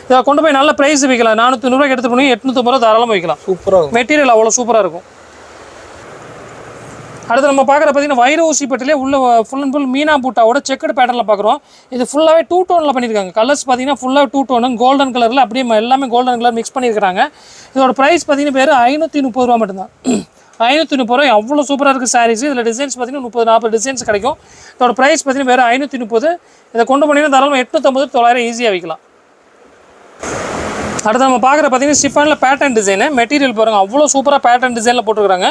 இதை கொண்டு போய் நல்ல ப்ரைஸ் விற்கலாம். 490 ரூபாய்க்கு எடுத்து போனீங்க 850 ரூபா தாராளமாக விற்கலாம். சூப்பராக மெட்டீரியல் அவ்வளோ சூப்பராக இருக்கும். அடுத்து நம்ம பார்க்குற பார்த்தீங்கன்னா வைர ஊசி பட்டிலே உள்ள ஃபுல் அண்ட் ஃபுல் மீனா பூட்டாவோட செக்கடு பேட்டர்னில் பார்க்குறோம். இது ஃபுல்லாகவே 2 டோனில் பண்ணியிருக்காங்க. கலர்ஸ் பார்த்தீங்கன்னா ஃபுல்லாக 2 டோனு கோல்டன் கலரில் அப்படியே எல்லாமே கோல்டன் கலர் மிக்ஸ் பண்ணியிருக்காங்க. இதோட ப்ரைஸ் பார்த்தீங்கன்னா பேர் 530 ரூபா மட்டும்தான். 530 ரூபாய் அவ்வளோ சூப்பராக இருக்குது சாரீஸ். இதில் டிசைன்ஸ் பார்த்தீங்கன்னா 30-40 டிசைன்ஸ் கிடைக்கும். இதோட ப்ரைஸ் பார்த்தீங்கன்னா வேறு 530. இதை கொண்டு போனீங்கன்னா தாராளமாக 850-900 ஈஸியாக விற்கலாம். அடுத்து நம்ம பார்க்குற பார்த்தீங்கன்னா ஷிஃபானில் பேட்டர்ன் டிசைனு. மெட்டீரியல் பாருங்கள் அவ்வளோ சூப்பராக பேட்டர்ன் டிசைனில் போட்டுருக்காங்க.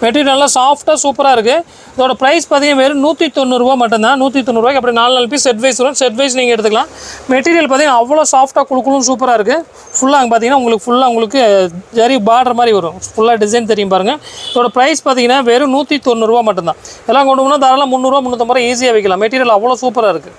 மெட்டீரியல் நல்லா சாஃப்ட்டாக சூப்பராக இருக்குது. இதோட ப்ரைஸ் பார்த்தீங்கன்னா வெறும் 190 ரூபா மட்டும்தான். 190 ரூபாய்க்கு அப்படி 4 பீஸ் செட் வைஸ் வரும். செட் வைஸ் நீங்கள் எடுத்துக்கலாம். மெட்டீரியல் பார்த்தீங்கன்னா அவ்வளோ சாஃப்ட்டாக குழுக்குழுன்னு சூப்பராக இருக்குது. ஃபுல்லாக பார்த்தீங்கன்னா உங்களுக்கு ஜரி பார்டர் மாதிரி வரும். ஃபுல்லாக டிசைன் தெரியும் பாருங்கள். இதோட ப்ரைஸ் பார்த்தீங்கன்னா வெறும் 190 ரூபா மட்டும்தான். எல்லாம் கொண்டு போனால் தாராளம் 300 350 ஈஸியாக விற்கலாம். மெட்டீரியல் அவ்வளோ சூப்பராக இருக்குது.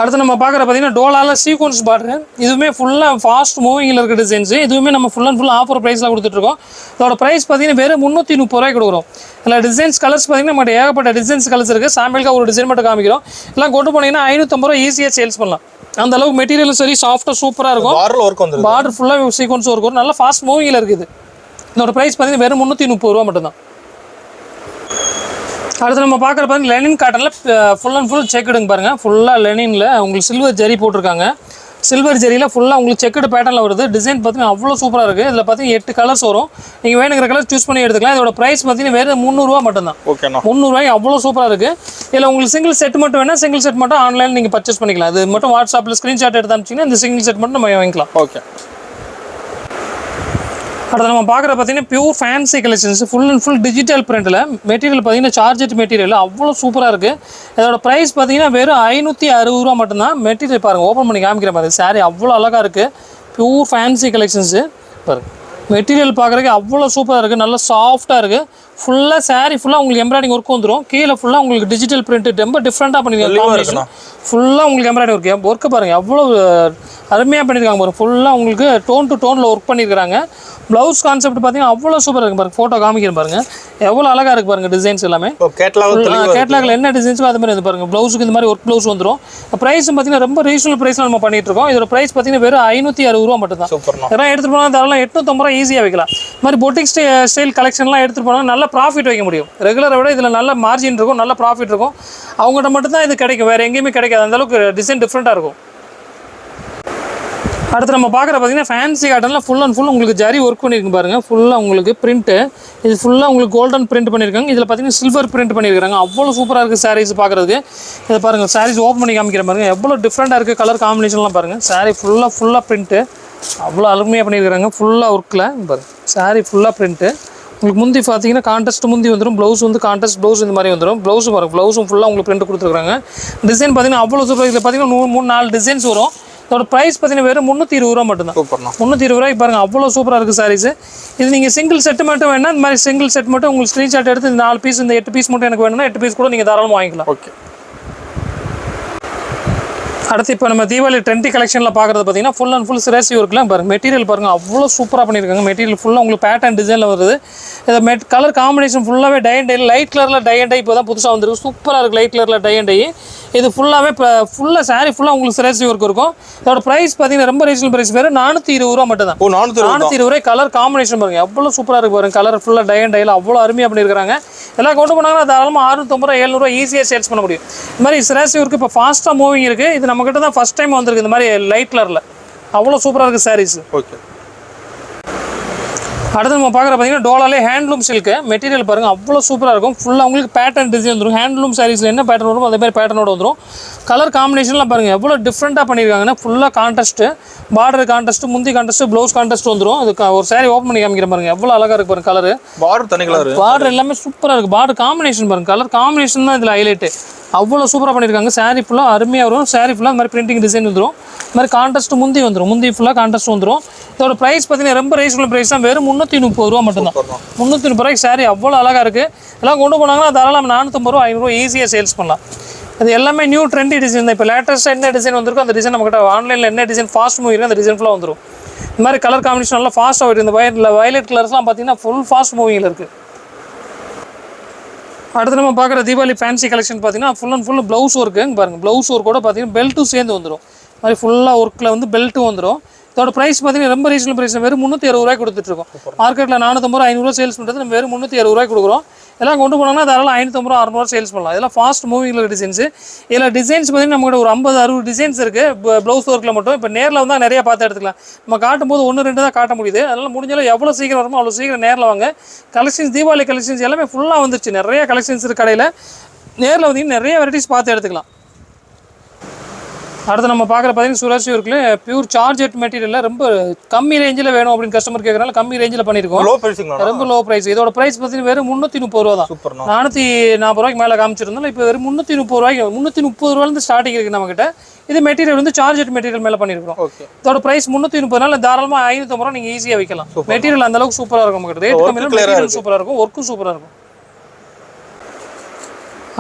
அடுத்து நம்ம பார்க்குற பார்த்தீங்கன்னா டோலாவில் சீக்வன்ஸ் பார்டரு. இதுவுமே ஃபுல்லாக ஃபாஸ்ட் மூவிங்கில் இருக்க டிசைன்ஸு. இதுவுமே நம்ம ஃபுல் அண்ட் ஃபுல் ஆஃபர் ப்ரைஸில் கொடுத்துட்ருக்கோம். இதோட ப்ரைஸ் பார்த்தீங்கன்னா வெறும் 330 ரூபாய்க்கு கொடுக்குறோம். இல்லை டிசைன்ஸ் கலர்ஸ் பார்த்தீங்கன்னா நம்மகிட்ட ஏகப்பட்ட டிசைன்ஸ் கலர்ஸ் இருக்குது. சாம்பிளுக்காக ஒரு டிசைன் மட்டும் காமிக்கிறோம். எல்லாம் கொண்டு போனீங்கன்னா 550 ரூபா ஈஸியாக சேல்ஸ் பண்ணலாம். அந்த அளவுக்கு மெட்டீரியலும் சரி சாஃப்ட்டாக சூப்பராக இருக்கும். பார்டர் ஃபுல்லாக சீக்வன்ஸ் ஒர்க் வரும். நல்லா ஃபாஸ்ட் மூவிங்கில் இருக்குது. இதோட ப்ரைஸ் பார்த்தீங்கன்னா வெறும் 330 ரூபா மட்டும்தான். அடுத்து நம்ம பார்க்குற பார்த்தீங்கன்னா லெனின் காட்டனில் ஃபுல் அண்ட் ஃபுல் செக்குடுங்க பாருங்கள். ஃபுல்லாக லெனினில் உங்களுக்கு சில்வர் ஜரி போட்டிருக்காங்க. சில்வர் ஜரியில் ஃபுல்லாக உங்களுக்கு செக்குடு பேட்டர்னில் வருது. டிசைன் பார்த்தீங்கன்னா அவ்வளோ சூப்பராக இருக்குது. இதில் பார்த்தீங்கன்னா 8 கலர்ஸ் வரும். நீங்கள் வேணுங்கிற கலர் சூஸ் பண்ணி எடுத்துக்கலாம். இதோட ப்ரைஸ் பார்த்தீங்கன்னா வேறு 300 ரூபா மட்டும்தான். 300 ரூபாய்க்கு அவ்வளோ சூப்பராக இருக்குது. இதில் உங்களுக்கு சிங்கிள் செட் மட்டும் வேணால் சிங்கிள் செட் மட்டும் ஆன்லைனில் நீங்கள் பர்ச்சேஸ் பண்ணிக்கலாம். அது மட்டும் வாட்ஸ்அப்பில் ஸ்க்ரீன்ஷாட் எடுத்து அனுப்பிச்சிங்கன்னா இந்த சிங்கிள் செட் மட்டும் நம்ம வாங்கிக்கலாம். ஓகே. அடுத்து நம்ம பார்க்குற பார்த்தீங்கன்னா pure fancy collections. Full and full digital பிரிண்டில் மெட்டீரியல் பார்த்தீங்கன்னா சார்ஜெட் மெட்டீரியல் அவ்வளோ சூப்பராக இருக்குது. இதோட ப்ரைஸ் பார்த்தீங்கன்னா வெறும் 560 ரூபா மட்டும்தான். மெட்டீரியல் பாருங்கள் ஓப்பன் பண்ணி காமிக்கிற மாதிரி சாரீ அவ்வளோ அழகாக இருக்குது. பியூர் ஃபேன்சி கலெக்ஷன்ஸு பாருங்கள். மெட்டீரியல் பார்க்குறதுக்கு அவ்வளோ சூப்பராக இருக்குது. நல்லா சாஃப்ட்டாக இருக்குது. ஃபுல்லாக சாரீ ஃபுல்லாக உங்களுக்கு எம்ப்ராய்டிங் ஒர்க் வந்துடும். கீழே ஃபுல்லாக உங்களுக்கு டிஜிட்டல் பிரிண்ட் ரொம்ப டிஃப்ரெண்ட்டாக பண்ணியிருக்காங்க. ஃபுல்லாக உங்களுக்கு எம்ப்ராய்டிங் ஒர்க்கு பாருங்கள் எவ்வளோ அருமையாக பண்ணியிருக்காங்க பாருங்கள். ஃபுல்லாக உங்களுக்கு டோன் டு டோனில் ஒர்க் பண்ணியிருக்காங்க. ப்ளவுஸ் கான்செப்ட் பார்த்தீங்கன்னா அவ்வளோ சூப்பராக இருக்குது பாருங்கள். ஃபோட்டோ காமிக்கிறேன் பாருங்கள் எவ்வளோ அழகாக இருக்குது பாருங்கள். டிசைன்ஸ் எல்லாமே கேட்லாகில் என்ன டிசைன்ஸோ அது மாதிரி பாருங்கள். ப்ளவுஸுக்கு இந்த மாதிரி ஒர்க் ப்ளவுஸ் வந்துடும். ப்ரைஸும் பார்த்தீங்கன்னா ரொம்ப ரீசனபிள் ப்ரைஸில் நம்ம பண்ணிட்டு இருக்கோம். இதோட ப்ரைஸ் பார்த்தீங்கன்னா வெறும் 560 ரூபா மட்டும் தான். இதெல்லாம் எடுத்துகிட்டு போனால் தாராளம் 850 ரூபா ஈஸியாக வைக்கலாம். இந்த மாதிரி பொட்டிக் ஸ்டைல் கலெக்ஷன்லாம் எடுத்துகிட்டு போனால் நல்ல ப்ராஃபிட் வைக்க முடியும். ரெகுலரை விட இதில் நல்ல மார்ஜின் இருக்கும், நல்ல ப்ராஃபிட் இருக்கும். அவங்ககிட்ட மட்டும் தான் இது கிடைக்கும், வேறு எங்கேயுமே கிடைக்காது. அந்தளவுக்கு டிசைன் டிஃப்ரெண்ட்டாக இருக்கும். அடுத்து நம்ம பார்க்குற பார்த்தீங்கன்னா ஃபேன்சி காட்டனில் ஃபுல் அண்ட் ஃபுல் உங்களுக்கு ஜரி ஒர்க் பண்ணியிருக்கு பாருங்கள். ஃபுல்லாக உங்களுக்கு பிரிண்ட்டு இது ஃபுல்லாக உங்களுக்கு கோல்டன் பிரிண்ட் பண்ணியிருக்காங்க. இதில் பார்த்தீங்கன்னா சில்வர் பிரிண்ட் பண்ணியிருக்காங்க. அவ்வளோ சூப்பராக இருக்குது சாரீஸ் பார்க்குறதுக்கு. இதை பாருங்கள் சாரீஸ் ஓப்பன் பண்ணி காமிக்கிற பாருங்கள் எவ்வளோ டிஃப்ரெண்ட்டாக இருக்குது. கலர் காம்பினேஷன்லாம் பாருங்கள். சாரீ ஃபுல்லாக பிரிண்ட்டு அவ்வளோ அருமையாக பண்ணியிருக்காங்க. ஃபுல்லாக ஒர்க்கில் பாருங்கள். சாரீ ஃபுல்லாக பிரிண்ட்டு உங்களுக்கு முந்தி பார்த்தீங்கன்னா கான்ட்ராஸ்ட் முந்தி வந்துடும். ப்ளவுஸ் வந்து கான்ட்ராஸ்ட் ப்ளவுஸ் இந்த மாதிரி வந்துடும். ப்ளவுஸும் பாருங்கள். ப்ளவுஸும் ஃபுல்லாக உங்களுக்கு பிரிண்ட் கொடுத்துருக்காங்க. டிசைன் பார்த்தீங்கன்னா அவ்வளோ சூப்பராக. இதில் பார்த்தீங்கன்னா 3-4 டிசைன்ஸ் வரும். இதோட ப்ரைஸ் பார்த்தீங்கன்னா வெறும் 320 ரூபா மட்டும்தான். 320 ரூபாய்க்கு பாருங்கள் அவ்வளோ சூப்பராக இருக்குது சாரீஸ். இது நீங்கள் சிங்கிள் செட்டு மட்டும் வேணால் இந்த மாதிரி சிங்கிள் செட் மட்டும் உங்களுக்கு ஸ்க்ரீன்ஷாட் எடுத்து இந்த 4 பீஸ் இந்த 8 பீஸ் மட்டும் எனக்கு வேணும்னா 8 பீஸ் கூட நீங்கள் தாராளமாக வாங்கிக்கலாம். ஓகே. அடுத்து இப்போ நம்ம தீபாவளி ட்ரெண்டி கலெக்ஷனில் பார்க்குறது பார்த்தீங்கன்னா ஃபுல் அண்ட் ஃபுல் சிராசி ஒர்க்கில் பாருங்கள். மெட்டீரியல் பாருங்கள் அவ்வளோ சூப்பராக பண்ணியிருக்காங்க. மெட்டீரியல் ஃபுல்லாக உங்களுக்கு பேட்டர்ன் டிசைனில் வருது. இதை கலர் காம்பினேஷன் ஃபுல்லாகவே டை அண்ட் டை லைட் கலரில் டை அண்ட் டை இப்போ தான் புதுசாக வந்துருக்கு. சூப்பராக இருக்குது லைட் கலரில் டை அண்ட் டை. இது ஃபுல்லாகவே இப்போ ஃபுல்லாக சாரீ ஃபுல்லாக உங்களுக்கு சிராசி ஒர்க் இருக்கும். இதோட ப்ரைஸ் பார்த்தீங்கன்னா ரொம்ப ரீசனபிள் ப்ரைஸ் வேறு 420 ரூபா மட்டும் தான். 420 ரூபாய். கலர் காம்பினேஷன் பாருங்கள் எவ்வளோ சூப்பராக இருக்குது பாருங்கள். கலர் ஃபுல்லாக டை அண்ட் டையில் அவ்வளோ அருமையாக பண்ணியிருக்காங்க. எல்லாம் கொண்டு போனாங்கன்னா தாராளமாக 650 ரூபா 700 ரூபா ஈஸியாக சேல்ஸ் பண்ண முடியும். இந்த மாதிரி சிராசி ஒர்க்கு இப்போ ஃபாஸ்ட்டாக மூவிங் இருக்குது. இது நம்மக்கிட்ட தான் ஃபஸ்ட் டைம் வந்திருக்கு இந்த மாதிரி லைட் கலரில். அவ்வளோ சூப்பராக இருக்குது சாரீஸ். ஓகே. அடுத்து நம்ம பார்க்குற பார்த்தீங்கன்னா டோலாலே ஹேண்ட்லூம் சில்க்கு மெட்டீரியல் பாருங்கள் அவ்வளோ சூப்பராக இருக்கும். ஃபுல்லாக உங்களுக்கு பேட்டர்ன் டிசைன் வந்துடும். ஹேண்ட்லூம் சாரீஸில் என்ன பேட்டர்ன் வரும் அதே மாதிரி பேட்டர்னோட வந்துடும். கலர் காம்பினேஷன்லாம் பாருங்கள் எவ்வளோ டிஃப்ரெண்ட்டாக பண்ணியிருக்காங்கன்னா ஃபுல்லாக கான்ட்ராஸ்ட்டு, பார்டர் கான்ட்ராஸ்ட்டு, முந்தி கான்ட்ராஸ்ட்டு, ப்ளவுஸ் கான்ட்ராஸ்ட் வந்துடும். அது ஒரு சாரி ஓப்பன் பண்ணி காமிக்கிற பாருங்கள் எவ்வளோ அழகாக இருக்குது பாருங்கள். கலர் பார்டர் தனி கலர், பார்டர் எல்லாமே சூப்பராக இருக்குது. பார்டர் காம்பினேஷன் பாருங்கள், கலர் காம்பினேஷன் தான் இதில் ஹைலைட்டு. அவ்வளோ சூப்பராக பண்ணியிருக்காங்க. சாரீ ஃபுல்லாக அருமையாக வரும். சாரீ ஃபுல்லாக இந்த மாதிரி பிரிண்டிங் டிசைன் வந்துடும். இந்த மாதிரி கான்ட்ராஸ்ட் முந்தி வந்துடும். முந்தி ஃபுல்லாக கான்ட்ராஸ்ட் வந்துடும். இதோட ப்ரைஸ் பார்த்தீங்கன்னா ரொம்ப ரீசனபிள் ப்ரைஸ் தான். வெறும் 330 ரூபா மட்டும்தான். 330 ரூபாய்க்கு சாரீ அவ்வளோ அழகாக இருக்குது. எல்லாம் கொண்டு போனாங்கன்னா தாராளம் 450 ரூபா 500 ரூபா ஈஸியாக சேல்ஸ் பண்ணலாம். அது எல்லாமே நியூ ட்ரெண்டி டிசைன் தான். இப்போ லேட்டஸ்ட்டாக என்ன டிசைன் வந்திருக்கோ அந்த டிசைன் நம்மகிட்ட ஆன்லைனில் என்ன டிசைன் ஃபாஸ்ட் மூவ் அந்த டிசைன் ஃபுல்லாக வந்துடும். இந்த மாதிரி கலர் காம்பினேஷன் நல்லா ஃபாஸ்ட்டாக வருது. இந்த வயலட் கலர்ஸ்லாம் பார்த்தீங்கன்னா ஃபுல் ஃபாஸ்ட் மூவிங்கில் இருக்குது. அடுத்து நம்ம பார்க்குற தீபாவளி ஃபேன்சி கலெக்ஷன் பார்த்தீங்கன்னா full and full blouse work பாருங்கள். ப்ளவுஸ் ஒர்க் கூட பார்த்தீங்கன்னா பெல்ட்டும் சேர்ந்து வந்துடும். இது மாதிரி ஃபுல்லாக ஒர்க்கில் வந்து பெல்ட்டும் வந்துடும். இதோட ப்ரைஸ் பார்த்தீங்கன்னா ரொம்ப ரீசனபிள் ப்ரைஸ். வெறும் 360 ரூபாய் கொடுத்துட்ருக்கோம். மார்க்கெட்டில் 450 ரூபா 500 சேல்ஸ் பண்ணுறது நம்ம வெறும் 360 ரூபாய் கொடுக்குறோம். எல்லாம் கொண்டு போனாங்கன்னா அதெல்லாம் 550 ரூபா 600 சேல்ஸ் பண்ணலாம். இதெல்லாம் ஃபாஸ்ட் மூவிங்கில் டிசைன்ஸ். இதில் டிசைன்ஸ் பார்த்தீங்கன்னா நம்மகிட்ட ஒரு 50-60 டிசைன்ஸ் இருக்குது ப்ளவுஸ் ஒர்க்கில் மட்டும். இப்போ நேரில் வந்தால் நிறையா பார்த்து எடுத்துக்கலாம். நம்ம காட்டும்போது 1-2 தான் காட்ட முடியுது. அதனால் முடிஞ்சாலும் எவ்வளோ சீக்கிரம் வருமோ அவ்வளோ சீக்கிரம் நேரில் வாங்க. கலெக்ஷன்ஸ் தீபாவளி கலெக்ஷன்ஸ் எல்லாமே ஃபுல்லாக வந்துருச்சு. நிறைய கலெக்ஷன்ஸ் இருக்குது கடையில். நேரில் வந்தீங்கன்னா நிறைய வெரைட்டிஸ் பார்த்து எடுத்துக்கலாம். அடுத்து நம்ம பார்க்குற பார்த்தீங்கன்னா சுராசி ஒர்க்கில் பியூர் சார்ஜெட் மெட்டீரியலில் ரொம்ப கம்மி ரேஞ்சில் வேணும் அப்படின்னு கஸ்டமர் கேட்குறனால கம்மி ரேஞ்சில் பண்ணியிருக்கோம். ரொம்ப லோ ப்ரைஸ். இதோட ப்ரைஸ் பார்த்தீங்கன்னா வெறும் 330 ரூபா தான். 440 ரூபாய்க்கு மேலே காமிச்சிருந்தோம். இப்போ வெறும் 330 ரூபாய்க்கு 330 ரூபாயிலேருந்து ஸ்டார்டிங் இருக்குது நம்மகிட்ட. இது மெட்டீரியல் வந்து சார்ஜெட் மெட்டீரியல் மேலே பண்ணியிருக்கோம். இதோட ப்ரைஸ் 330 தாராளமாக 550 ரூபா நீங்கள் ஈஸியாக வைக்கலாம். மெட்டீரியல் அந்த அளவுக்கு சூப்பராக இருக்கும் நம்மகிட்ட. ரேட் கம்மியில் மெட்டீரியல் சூப்பராக இருக்கும், ஒர்க்கும் சூப்பராக இருக்கும்.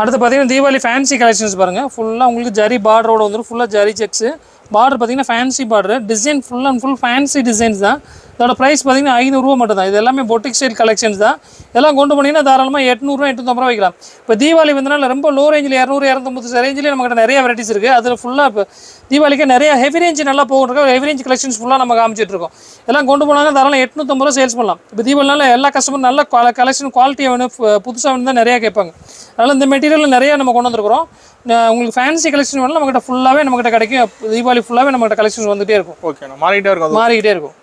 அடுத்து பார்த்தீங்கன்னா தீபாவளி ஃபேன்சி கலெக்ஷன்ஸ் பாருங்கள். ஃபுல்லாக உங்களுக்கு ஜரி பார்டரோட வந்துடும். ஃபுல்லாக ஜரி செக்ஸு பார்டர் பார்த்தீங்கன்னா fancy border. Design full and full fancy designs தான். இதோட ப்ரைஸ் பார்த்தீங்கன்னா 500 ரூபா மட்டும் தான். இது எல்லாமே பொட்டிக் ஸ்டைல் கலெக்ஷன்ஸ் தான். இதெல்லாம் கொண்டு போனீங்கன்னா தாராளமாக 800 850 ரூபா வைக்கலாம். இப்போ தீபாவளி வந்தனால ரொம்ப லோ ரேஞ்சில் 200-250 ரேஞ்சிலே நம்மகிட்ட நிறைய வெரைட்டிஸ் இருக்குது. அதில் ஃபுல்லாக இப்போ தீபாவளிக்கு நிறைய ஹெவி ரேஞ்ச் நல்லா போகிட்டு ஹெவி ரேஞ்ச் கலெக்ஷன்ஸ் ஃபுல்லாக நம்ம காமிச்சிட்ருக்கோம். எல்லாம் கொண்டு போனாங்க தாராளம் 850 ரூபா சேல்ஸ் பண்ணலாம். இப்போ தீபாவளினால எல்லா கஸ்டமரும் நல்ல கலெக்ஷன் குவாலிட்டியாக வேணும், புதுசாக வேணும் தான் நிறையா கேட்பாங்க. அதனால் இந்த மெட்டீரியல் நிறையா நம்ம கொண்டு வந்துருக்குறோம். உங்களுக்கு ஃபேன்சி கலெக்ஷன் வேணும் நம்மகிட்ட ஃபுல்லாகவே நம்மகிட்ட கிடைக்கும். தீபாவளி ஃபுல்லாகவே நம்மகிட்ட கலெக்ஷன்ஸ் வந்துகிட்டே இருக்கும். ஓகே, மாறிக்கிட்டே இருக்கும்.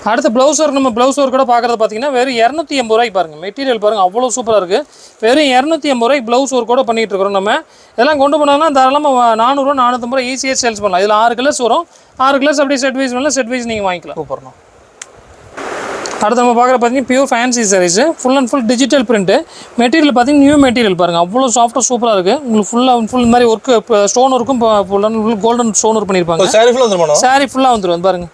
அடுத்து ப்ளவுஸ் ஒர்க். நம்ம ப்ளவுஸ் ஒர்க் கூட பார்க்குறது பார்த்தீங்கன்னா வெறும் 280 ரூபாய்க்கு பாருங்கள். மெட்டீரியல் பாருங்கள் அவ்வளோ சூப்பராக இருக்குது. வெறும் 280 ரூபாய்க்கு ப்ளவுஸ் ஒர்க் கூட பண்ணிகிட்டு இருக்கிறோம். நம்ம இதெல்லாம் கொண்டு போனாங்கன்னா தாராளமாக 400 450 ரூபா ஈஸியாக சேல்ஸ் பண்ணலாம். இதில் 6 கலர்ஸ் வரும். 6 கலர்ஸ் அப்படியே செட் வைஸ் வேணாலும் செட் வைஸ் நீங்கள் வாங்கிக்கலாம். சூப்பர்ண்ணா. அடுத்து நம்ம பார்க்குற பார்த்தீங்கன்னா pure fancy saris. Full and full digital print material பார்த்தீங்கன்னா நியூ மெட்டீரியல் பாருங்கள் அவ்வளோ சாஃப்டாக சூப்பராக இருக்குது. உங்களுக்கு ஃபுல் இந்த மாதிரி ஒர்க்கு ஸ்டோன் ஒர்க்கும் full and full golden stone work பண்ணியிருப்பாங்க. சாரீ ஃபுல்லாக வந்துடும் பாருங்கள்.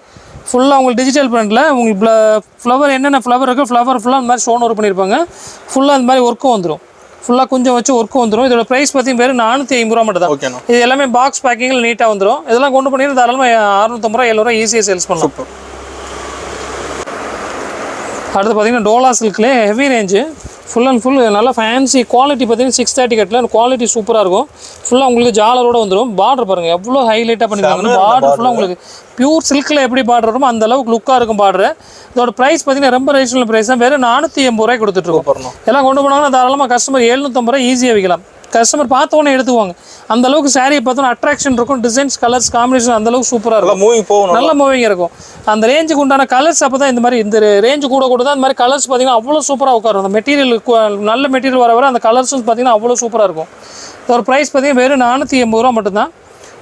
ஃபுல்லாக உங்களுக்கு டிஜிட்டல் பிரிண்டில் உங்களுக்கு ஃப்ளவர் என்னென்ன ஃப்ளவர் இருக்குது ஃப்ளவர் ஃபுல்லாக அந்த மாதிரி ஸ்டோன் ஒர்க் பண்ணியிருப்பாங்க. ஃபுல்லாக அந்த மாதிரி ஒர்க்கும் வந்துடும். ஃபுல்லாக கொஞ்சம் வச்சு ஒர்க்கும் வந்துடும். இதோட ப்ரைஸ் பார்த்தீங்கன்னா வெறும் 450 ரூபா மட்டும் தான். இது எல்லாமே பாக்ஸ் பேக்கிங்கில் நீட்டாக வந்துடும். இதெல்லாம் கொண்டு போனீங்கன்னா தாராளமாக 650 ரூபா 700 ரூபா ஈஸியாக சேல்ஸ் பண்ணலாம். அடுத்து பார்த்தீங்கன்னா டோலா சில்க்லேயே heavy range full and full நல்லா ஃபேன்சி குவாலிட்டி பார்த்தீங்கன்னா 630 கட்டில் குவாலிட்டி சூப்பராக இருக்கும். ஃபுல்லாக உங்களுக்கு ஜாலரோட வந்துடும். பார்டர் பாருங்கள் எவ்வளோ ஹைலைட்டாக பண்ணியிருக்காங்க. பார்டர் ஃபுல்லாக உங்களுக்கு பியூர் சில்கில் எப்படி பார்டர் வருமோ அந்த அளவுக்கு லுக்காக இருக்கும் பார்டர். இதோட ப்ரைஸ் பார்த்தீங்கன்னா ரொம்ப ரீசனபிள் ப்ரைஸ் தான். வெறும் 480 ரூபாய்க்கு கொடுத்துட்ருக்கோம். எல்லாம் கொண்டு போனாங்கன்னா தாராளமாக கஸ்டமர் 750 ரூபா ஈஸியாக விற்கலாம். கஸ்டமர் பார்த்த உடனே எடுத்துவாங்க. அந்த அளவுக்கு சாரியை பார்த்தோன்னா அட்ராக்ஷன் இருக்கும். டிசைன்ஸ் கலர்ஸ் காம்பினேஷன் அந்த அளவுக்கு சூப்பராக இருக்கும். நல்ல மூவிங் இருக்கும். அந்த ரேஞ்சுக்கு உண்டான கலர்ஸ் அப்போ தான் இந்த மாதிரி இந்த ரேஞ்சு கூட தான் இந்த மாதிரி கலர்ஸ் பார்த்தீங்கன்னா அவ்வளோ சூப்பராக உட்காரும். அந்த மெட்டீரியல் நல்ல மெட்டீரியல் வர அந்த கலர்ஸும் பார்த்தீங்கன்னா அவ்வளோ சூப்பராக இருக்கும். இதோட ப்ரைஸ் பார்த்தீங்கன்னா வெறும் 480 ரூபா மட்டும்தான்.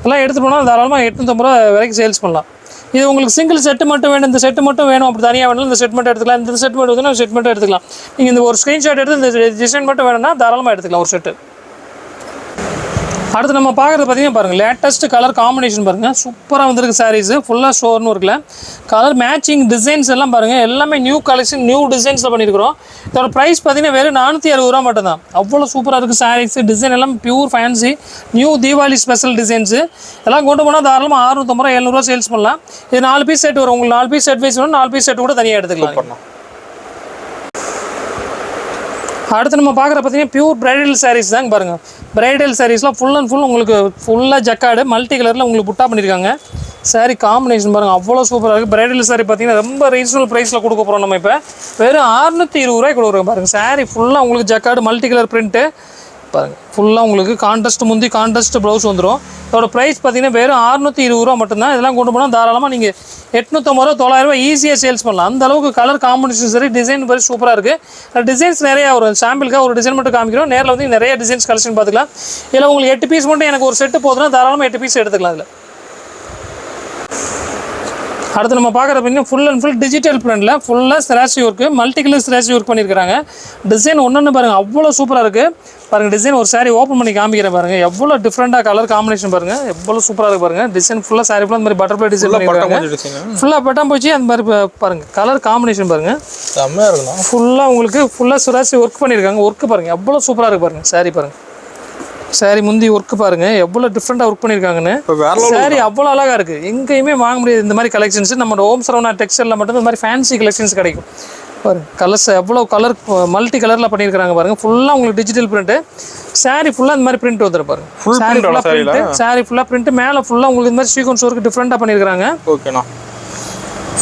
எல்லாம் எடுத்து போனால் தாராளமாக 850 ரூபா வரைக்கும் சேல்ஸ் பண்ணலாம். இது உங்களுக்கு சிங்கிள் செட்டு மட்டும் வேணும், இந்த செட்டு மட்டும் வேணும் அப்படி தனியாக வேணும் இந்த செட் மட்டும் எடுத்துக்கலாம். இந்த செட் மட்டும் வேணும்னா செட் மட்டும் எடுத்துக்கலாம். நீங்கள் இந்த ஒரு ஸ்க்ரீன்ஷாட் எடுத்து இந்த டிசைன் மட்டும் வேணும்னா தாராளமாக எடுத்துக்கலாம் ஒரு செட்டு. அடுத்து நம்ம பார்க்குறது பார்த்தீங்கன்னா பாருங்கள் லேட்டஸ்ட் கலர் காம்பினேஷன் பாருங்கள் சூப்பராக வந்துருக்கு. சாரீஸு ஃபுல்லாக ஸ்டோர்னு இருக்குல்ல கலர் மேட்சிங் டிசைன்ஸ் எல்லாம் பாருங்கள் எல்லாமே நியூ கலெக்ஷன் நியூ டிசைன்ஸில் பண்ணியிருக்கிறோம். இதோட ப்ரைஸ் பார்த்தீங்கன்னா வெறும் 460 ரூபா மட்டும் தான். அவ்வளோ சூப்பராக இருக்குது சாரீஸு. டிசைன் எல்லாம் pure fancy new Deepavali special designs. எல்லாம் கொண்டு போனால் தாராளமாக 650 ரூபா 700 ரூபா சேல்ஸ் பண்ணலாம். இது 4 பீஸ் செட் வரும். உங்களுக்கு 4 பீஸ் செட் வைஸ் வேணும் 4 பீஸ் செட் கூட தனியாக எடுத்துக்கலாம். அடுத்து நம்ம பார்க்குற பார்த்தீங்கன்னா பியூர் பிரைடல் சாரீஸ் தாங்க பாருங்கள். பிரைடல் சாரீஸ்லாம் ஃபுல் அண்ட் ஃபுல் உங்களுக்கு ஃபுல்லாக ஜக்காடு மல்டி கலரில் உங்களுக்கு புட்டா பண்ணியிருக்காங்க. சாரீ காம்பினேஷன் பாருங்கள் அவ்வளோ சூப்பராக இருக்குது. பிரைடல் சாரீ பார்த்தீங்கன்னா ரொம்ப ரீசனபிள் ப்ரைஸில் கொடுக்க போகிறோம். நம்ம இப்போ வெறும் 620 ரூபாய் கொடுக்குறோம் பாருங்கள். சாரீ ஃபுல்லாக உங்களுக்கு ஜக்காடு மல்டி கலர் பிரிண்ட்டு பாருங்கள் ஃபுல்லாக உங்களுக்கு கான்ட்ராஸ்ட் முந்தி கான்ட்ராஸ்ட் ப்ளவுஸ் வந்துடும். இதோட ப்ரைஸ் பார்த்தீங்கன்னா வெறும் 620 ரூபா மட்டும்தான். இதெல்லாம் கொண்டு போனால் தாராளமாக நீங்கள் 850 ரூபா 900 ரூபா ஈஸியாக சேல்ஸ் பண்ணலாம். அந்த அளவுக்கு கலர் காம்பினேஷன் சரி டிசைன் சரி சூப்பராக இருக்குது. டிசைன்ஸ் நிறையா வரும். சாம்பிளுக்காக ஒரு டிசைன் மட்டும் காமிக்கிறோம். நேரில் வந்து நிறைய டிசைன்ஸ் கலெக்ஷன் பார்த்துக்கலாம். இதில் உங்களுக்கு 8 பீஸ் மட்டும் எனக்கு ஒரு செட்டு போதுன்னா தாராளமாக 8 பீஸ் எடுத்துக்கலாம். இதில் அடுத்து நம்ம பார்க்குற பார்த்தீங்கன்னா ஃபுல் அண்ட் ஃபுல் டிஜிட்டல் பிரிண்டில் ஃபுல்லாக ஸ்ராட்சி ஒர்க்கு மல்டி கலர் ஸ்ராட்சி ஒர்க் பண்ணியிருக்காங்க. டிசைன் ஒன்று பாருங்கள் அவ்வளோ சூப்பராக இருக்குது. பாருங்கள் டிசைன் ஒரு சாரி ஓப்பன் பண்ணி காமிக்கிறேன் பாருங்கள் எவ்வளோ டிஃப்ரெண்ட்டாக கலர் காம்பினேஷன் பாருங்கள் எவ்வளோ சூப்பராக இருக்குது பாருங்கள். டிசைன் ஃபுல்லாக சாரி ஃபுல்லாக அந்த மாதிரி பட்டர்ஃப்ளை டிசைன் பண்ணியிருக்காங்க. ஃபுல்லாக பட்டம் போச்சு அந்த மாதிரி பாருங்கள் கலர் காம்பினேஷன் பாருங்கள் செம்மையாக இருக்குண்ணா. ஃபுல்லாக உங்களுக்கு ஃபுல்லாக ஸ்ராட்சி ஒர்க் பண்ணியிருக்காங்க. ஒர்க்கு பாருங்கள் எவ்வளோ சூப்பராக இருக்குது பாருங்கள். சாரி பாருங்கள் சாரி முந்தி ஒர்க்கு பாருங்கள் எவ்வளோ டிஃப்ரெண்ட்டாக ஒர்க் பண்ணியிருக்காங்கன்னு. சாரி அவ்வளோ அழகாக இருக்குது. எங்கேயுமே வாங்க முடியாது இந்த மாதிரி கலெக்ஷன்ஸ். நம்ம ஓம் சரவணா டெக்ஸ்டைலில் மட்டும் இந்த மாதிரி ஃபேன்சி கலெக்ஷன்ஸ் கிடைக்கும். பாருங்கள் கலர்ஸ் எவ்வளோ கலர் மல்டி கலரில் பண்ணியிருக்காங்க பாருங்கள். ஃபுல்லாக உங்களுக்கு டிஜிட்டல் பிரிண்ட்டு. சாரி ஃபுல்லாக இந்த மாதிரி பிரிண்ட் வந்துடும் பாருங்கள். சாரி ஃபுல்லாக பிரிண்ட்டு சாரி ஃபுல்லாக பிரிண்ட்டு மேலே ஃபுல்லாக உங்களுக்கு இந்த மாதிரி சீக்வன்ஸ் ஒர்க் டிஃப்ரெண்ட்டாக பண்ணியிருக்காங்க. ஓகேண்ணா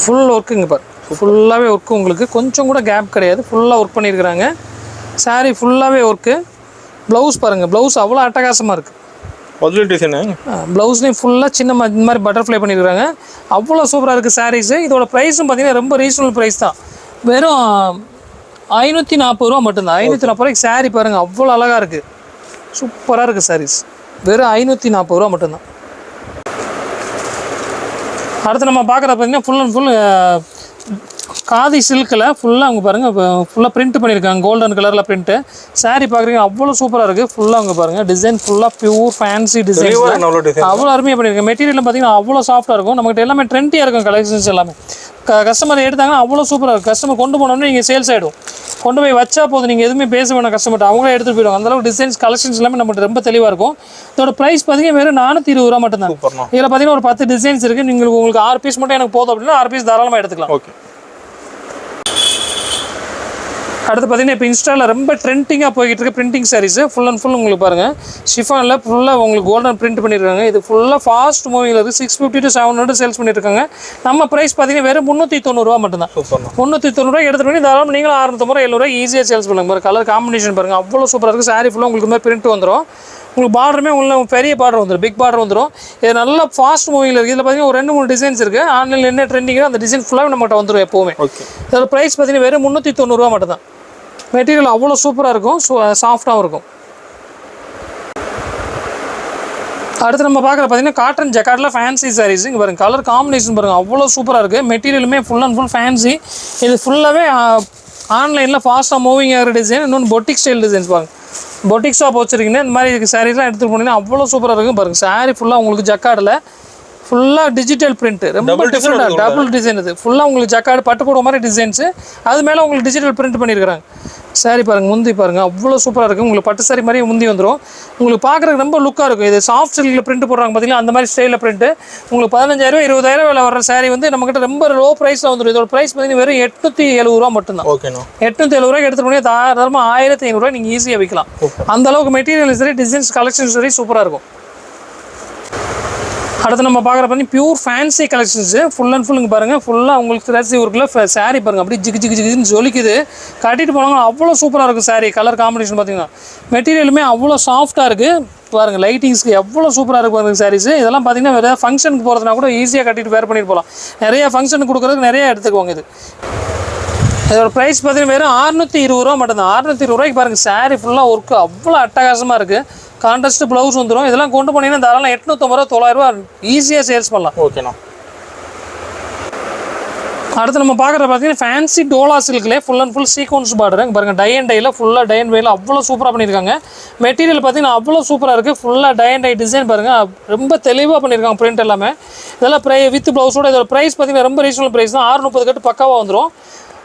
ஃபுல் ஒர்க்குங்க பாரு ஃபுல்லாகவே ஒர்க்கு உங்களுக்கு கொஞ்சம் கூட கேப் கிடையாது. ஃபுல்லாக ஒர்க் பண்ணியிருக்கிறாங்க. சாரி ஃபுல்லாகவே ஒர்க்கு. ப்ளவுஸ் பாருங்கள் ப்ளவுஸ் அவ்வளோ அட்டகாசமாக இருக்குது. டிசைனு ப்ளவுஸ்லேயும் ஃபுல்லாக சின்ன இந்த மாதிரி பட்டர்ஃப்ளை பண்ணியிருக்காங்க. அவ்வளோ சூப்பராக இருக்குது சாரீஸு. இதோட ப்ரைஸும் பார்த்தீங்கன்னா ரொம்ப ரீசனபிள் ப்ரைஸ் தான். வெறும் 540 ரூபா மட்டும்தான். 540 ரூபாய்க்கு சாரீ பாருங்கள் அவ்வளோ அழகாக இருக்குது. சூப்பராக இருக்குது சாரீஸ். வெறும் 540 ரூபா மட்டும்தான். அடுத்து நம்ம பார்க்குற பார்த்தீங்கன்னா ஃபுல் அண்ட் ஃபுல் காதி சில்கில் ஃபுல்லாக அவங்க பாருங்கள் ஃபுல்லாக பிரிண்ட் பண்ணியிருக்காங்க. கோல்டன் கலரில் பிரிண்ட்டு. சாரீ பார்க்குறீங்க அவ்வளோ சூப்பராக இருக்குது. ஃபுல்லாக அவங்க பாருங்கள் டிசைன் ஃபுல்லாக பியூர் ஃபேன்சி டிசைன் அவ்வளோ அருமையாக பண்ணியிருக்காங்க. மெட்டீரியல் பார்த்தீங்கன்னா அவ்வளோ சாஃப்ட்டாக இருக்கும். நம்மகிட்ட எல்லாமே ட்ரெண்டியாக இருக்கும் கலெக்ஷன்ஸ் எல்லாமே. கஸ்டமர் எடுத்தாங்கன்னா அவ்வளோ சூப்பராக இருக்கும். கஸ்டமர் கொண்டு போனோம்னா நீங்கள் சேல்ஸ் ஆகிடும். கொண்டு போய் வச்சா போதும் நீங்கள் எதுவுமே பேச வேணாம் கஸ்டமர்ட்ட அவங்களே எடுத்துகிட்டு போயிடுவாங்க. அந்தளவுக்கு டிசைன்ஸ் கலெக்ஷன்ஸ் எல்லாமே நம்மகிட்ட ரொம்ப தெளிவாக இருக்கும். இதோட ப்ரைஸ் பார்த்தீங்கன்னா வெறும் 420 ரூபா மட்டும்தான். இதில் பார்த்தீங்கன்னா ஒரு 10 டிசைன்ஸ் இருக்குது. நீங்கள் உங்களுக்கு 6 பீஸ் மட்டும் எனக்கு போதும் அப்படின்னா 6 பீஸ் தாராளமாக எடுத்துக்கலாம். ஓகே. அடுத்து பார்த்தீங்கன்னா இப்போ இன்ஸ்டாவில் ரொம்ப ட்ரெண்டிங்காக போய்கிட்டு இருக்கு printing saris. Full and full உங்களுக்கு பாருங்கள் ஷிஃபானில் ஃபுல்லாக உங்களுக்கு கோல்டன் பிரிண்ட் பண்ணியிருக்காங்க. இது ஃபுல்லாக ஃபாஸ்ட் மூவிங்கில் இருக்குது. 650 to 700 சேல்ஸ் பண்ணியிருக்காங்க. நம்ம ப்ரைஸ் பார்த்தீங்கன்னா வெறும் 390 ரூபா மட்டும்தான். 390 ரூபாய்க்கு எடுத்துகிட்டு பண்ணி தாராளமாக நீங்களும் 650 700 ரூபாய் ஈஸியாக சேல்ஸ் பண்ணுங்க. பாருங்கள் கலர் காம்பினேஷன் பாருங்கள் அவ்வளோ சூப்பராக இருக்குது. சாரீ ஃபுல்லாக உங்களுக்கு மாதிரி பிரிண்ட் வந்துடும். உங்களுக்கு பார்டருமே உங்களுக்கு பெரிய பார்டர் வந்துடும். பிக் பார்டர் வந்துடும். இது நல்லா ஃபாஸ்ட் மூவிங்கில் இருக்குது. இதில் பார்த்தீங்கன்னா ஒரு 2-3 டிசைன்ஸ் இருக்குது. ஆன்லைனில் என்ன ட்ரெண்டிங்கோ அந்த டிசைன் ஃபுல்லாக நம்மகிட்ட வந்துடும் எப்போவுமே. இதோட ப்ரைஸ் பார்த்தீங்கன்னா வெறும் 390 ரூபா மட்டும்தான். மெட்டீரியல் அவ்வளோ சூப்பராக இருக்கும். சாஃப்டாகவும் இருக்கும். அடுத்து நம்ம பார்க்குற பார்த்தீங்கன்னா காட்டன் ஜக்கார்டில் ஃபேன்சி சாரீஸ். இங்கே பாருங்கள் கலர் காம்பினேஷன் பாருங்கள் அவ்வளோ சூப்பராக இருக்குது. மெட்டீரியலுமே ஃபுல் அண்ட் ஃபுல் ஃபேன்சி. இது ஃபுல்லாகவே ஆன்லைனில் ஃபாஸ்ட்டாக மூவிங் ஆகிற டிசைன். இன்னொன்று பொட்டிக் ஸ்டைல் டிசைன்ஸ் பாருங்கள். பொட்டிக் ஷாப் வச்சுருக்கீங்கன்னா இந்த மாதிரி சாரீஸ்லாம் எடுத்துகிட்டு போனீங்கன்னா அவ்வளோ சூப்பராக இருக்கும். பாருங்கள் சாரீ ஃபுல்லாக உங்களுக்கு ஜக்கார்டில் ஃபுல்லாக டிஜிட்டல் பிரிண்ட் ரொம்ப டிஃப்ரெண்டாக டபுள் டிசைன். இது ஃபுல்லாக உங்களுக்கு ஜக்கார்டு பட்டு போடுற மாதிரி டிசைன்ஸு. அது மேலே உங்களுக்கு டிஜிட்டல் பிரிண்ட் பண்ணியிருக்காங்க. சாரி பாருங்கள் முந்தி பாருங்கள் அவ்வளோ சூப்பராக இருக்குது. உங்களுக்கு பட்டு சாரி மாதிரி முந்தி வந்துடும். உங்களுக்கு பார்க்குறதுக்கு ரொம்ப லுக்காக இருக்கும். இது சாஃப்ட் சில்கில் பிரிண்ட் போடுறாங்க பார்த்தீங்கன்னா அந்த மாதிரி ஸ்டைலில் பிரிண்ட்டு. உங்களுக்கு 15,000 20,000 விலை வர சாரி வந்து நம்மகிட்ட ரொம்ப லோ ப்ரைஸில் வந்துடும். இதோட ப்ரைஸ் பார்த்தீங்கன்னா வெறும் 870 ரூபா மட்டும்தான். ஓகேண்ணா 870 ரூபாய்க்கு எடுத்துகிட்டு போய் தாராளமாக 1,500 ரூபாய் நீங்கள் ஈஸியாக விற்கலாம். அந்த அளவுக்கு மெட்டீரியல் சரி டிசைன்ஸ் கலெக்ஷன்ஸ் சரி சூப்பராக இருக்கும். அடுத்து நம்ம பார்க்குற பண்ணி pure fancy collections. Full and full இங்கே பாருங்கள் ஃபுல்லாக உங்களுக்கு ஸ்ராட்சி ஒர்க்கில் சாரீ பாருங்கள் அப்படியே ஜிகு ஜிகு ஜிகுன்னு ஜொலிக்குது. கட்டிட்டு போனாங்க அவ்வளோ சூப்பராக இருக்கும் சாரீ. கலர் காம்பினேஷன் பார்த்தீங்கன்னா மெட்டீரியலுமே அவ்வளோ சாஃப்ட்டாக இருக்குது. பாருங்கள் லைட்டிங்ஸ்க்கு எவ்வளோ சூப்பராக இருக்கும் பாருங்கள் சாரீஸ். இதெல்லாம் பார்த்தீங்கன்னா வேறு ஃபங்க்ஷனுக்கு போகிறதுனா கூட ஈஸியாக கட்டிட்டு வேர் பண்ணிட்டு போகலாம். நிறைய ஃபங்க்ஷனுக்கு கொடுக்குறதுக்கு நிறைய எடுத்துக்குவாங்க. இது இதோட ப்ரைஸ் பார்த்தீங்கன்னா வெறும் 620 ரூபா மட்டும்தான். 620 ரூபாய்க்கு பாருங்கள் சாரீ ஃபுல்லாக ஒர்க்கு அவ்வளோ அட்டகாசமாக இருக்குது. கான்ட்ராஸ்ட் ப்ளவுஸ் வந்துடும். இதெல்லாம் கொண்டு போனீங்கன்னா தாராளம் 850 ரூபா 900 ரூபா ஈஸியாக சேல்ஸ் பண்ணலாம். ஓகேண்ணா. அடுத்து நம்ம பார்க்குற பார்த்தீங்கன்னா ஃபேன்சி டோலா சில்க்லேயே full and full sequins border பாருங்கள். டை அண்ட் டையில் ஃபுல்லாக டை அண்ட் டையில் அவ்வளோ சூப்பராக பண்ணியிருக்காங்க. மெட்டீரியல் பார்த்தீங்கன்னா அவ்வளோ சூப்பராக இருக்குது. ஃபுல்லாக டை அண்ட் டை டிசைன் பாருங்கள் ரொம்ப தெளிவாக பண்ணியிருக்காங்க பிரிண்ட் எல்லாமே. இதெல்லாம் வித் ப்ளவுஸோட இதோட ப்ரைஸ் பார்த்தீங்கன்னா ரொம்ப ரீசனபிள் ப்ரைஸ் தான். 630 கட்டு பக்காவாக வந்துடும்.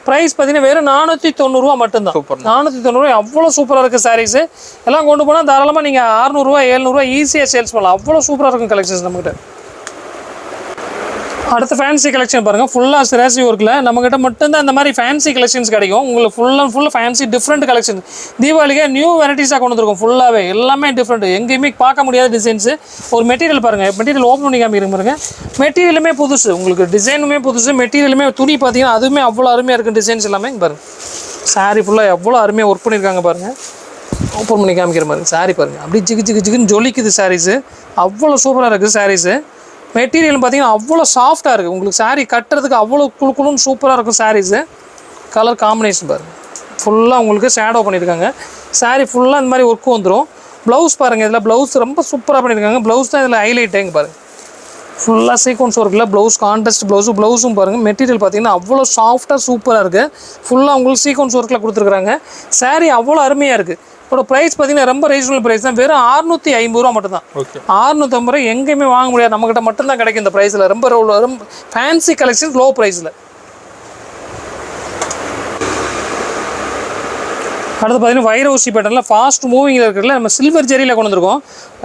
ப்ரைஸ் பார்த்தீங்கன்னா வெறும் 490 ரூபா மட்டும்தான். 490 ரூபாய் அவ்வளோ சூப்பராக இருக்குது சாரீஸு. எல்லாம் கொண்டு போனால் தாராளமாக நீங்கள் 600 ரூபா 700 ரூபா ஈஸியாக சேல்ஸ் பண்ணலாம். அவ்வளோ சூப்பராக இருக்கும் கலெக்ஷன்ஸ் நம்மகிட்ட. அடுத்து ஃபேன்சி கலெக்ஷன் பாருங்கள். ஃபுல்லாக ஸ்ராட்சி ஒர்க்கில் நம்மகிட்ட மட்டும்தான் இந்த மாதிரி ஃபேன்சி கலெக்ஷன்ஸ் கிடைக்கும். உங்களுக்கு full and full fancy different collection. தீபாவளிக்கு நியூ வெரைட்டிஸாக கொண்டு வந்துருக்கும். ஃபுல்லாகவே எல்லாமே டிஃப்ரெண்ட் எங்கேயுமே பார்க்க முடியாத டிசைன்ஸு. ஒரு மெட்டீரியல் பாருங்கள். மெட்டீரியல் ஓப்பன் பண்ணி காமிக்கிறேன் பாருங்கள். மெட்டீரியலுமே புதுசு. உங்களுக்கு டிசைனுமே புதுசு. மெட்டீரியலுமே துணி பார்த்தீங்கன்னா அதுவுமே அவ்வளோ அருமையாக இருக்குது. டிசைன்ஸ் எல்லாமே பாருங்கள். சாரீ ஃபுல்லாக எவ்வளோ அருமையாக ஒர்க் பண்ணியிருக்காங்க பாருங்கள். ஓப்பன் பண்ணி காமிக்கிற மாதிரி சாரீ பாருங்கள், அப்படியே ஜிகு ஜிகு ஜிகுன்னு ஜொலிக்குது சாரீஸு. அவ்வளோ சூப்பராக இருக்குது சாரீஸு. மெட்டீரியல் பார்த்தீங்கன்னா அவ்வளோ சாஃப்டாக இருக்குது. உங்களுக்கு சாரீ கட்டுறதுக்கு அவ்வளோ குழுக்குழுன்னு சூப்பராக இருக்கும் சாரீஸு. கலர் காம்பினேஷன் பாருங்கள், ஃபுல்லாக உங்களுக்கு ஷேடோ பண்ணியிருக்காங்க. சாரீ ஃபுல்லாக இந்த மாதிரி ஒர்க்கு வந்துடும். ப்ளவுஸ் பாருங்கள், இதில் ப்ளவுஸ் ரொம்ப சூப்பராக பண்ணியிருக்காங்க. ப்ளவுஸ் தான் இதில் ஹைலைட்டுங்க பாருங்கள். ஃபுல்லாக சீக்வன்ஸ் ஒர்க்கில் ப்ளவுஸ், கான்ட்ராஸ்ட் ப்ளவுஸும் பாருங்கள். மெட்டீரியல் பார்த்தீங்கன்னா அவ்வளோ சாஃப்டாக சூப்பராக இருக்குது. ஃபுல்லாக உங்களுக்கு சீக்வன்ஸ் ஒர்க்கில் கொடுத்துருக்குறாங்க. சாரீ அவ்வளோ அருமையாக இருக்குது. இதோட ப்ரைஸ் பார்த்தீங்கன்னா ரொம்ப ரீசனபிள் ப்ரைஸ் தான். வெறும் 650 ரூபா மட்டும்தான். 650 ரூபா எங்கேயுமே வாங்க முடியாது, நம்மக்கிட்ட மட்டும்தான் கிடைக்கும் இந்த ப்ரைஸில். ரொம்ப ஃபேன்சி கலெக்ஷன், லோ ப்ரைஸில். அடுத்து பார்த்தீங்கன்னா வைரவுசி பேட்டர்னில் ஃபாஸ்ட் மூவிங்கில் இருக்கிறதுல நம்ம சில்வர் ஜெரியில் கொண்டு வந்திருக்கோம்.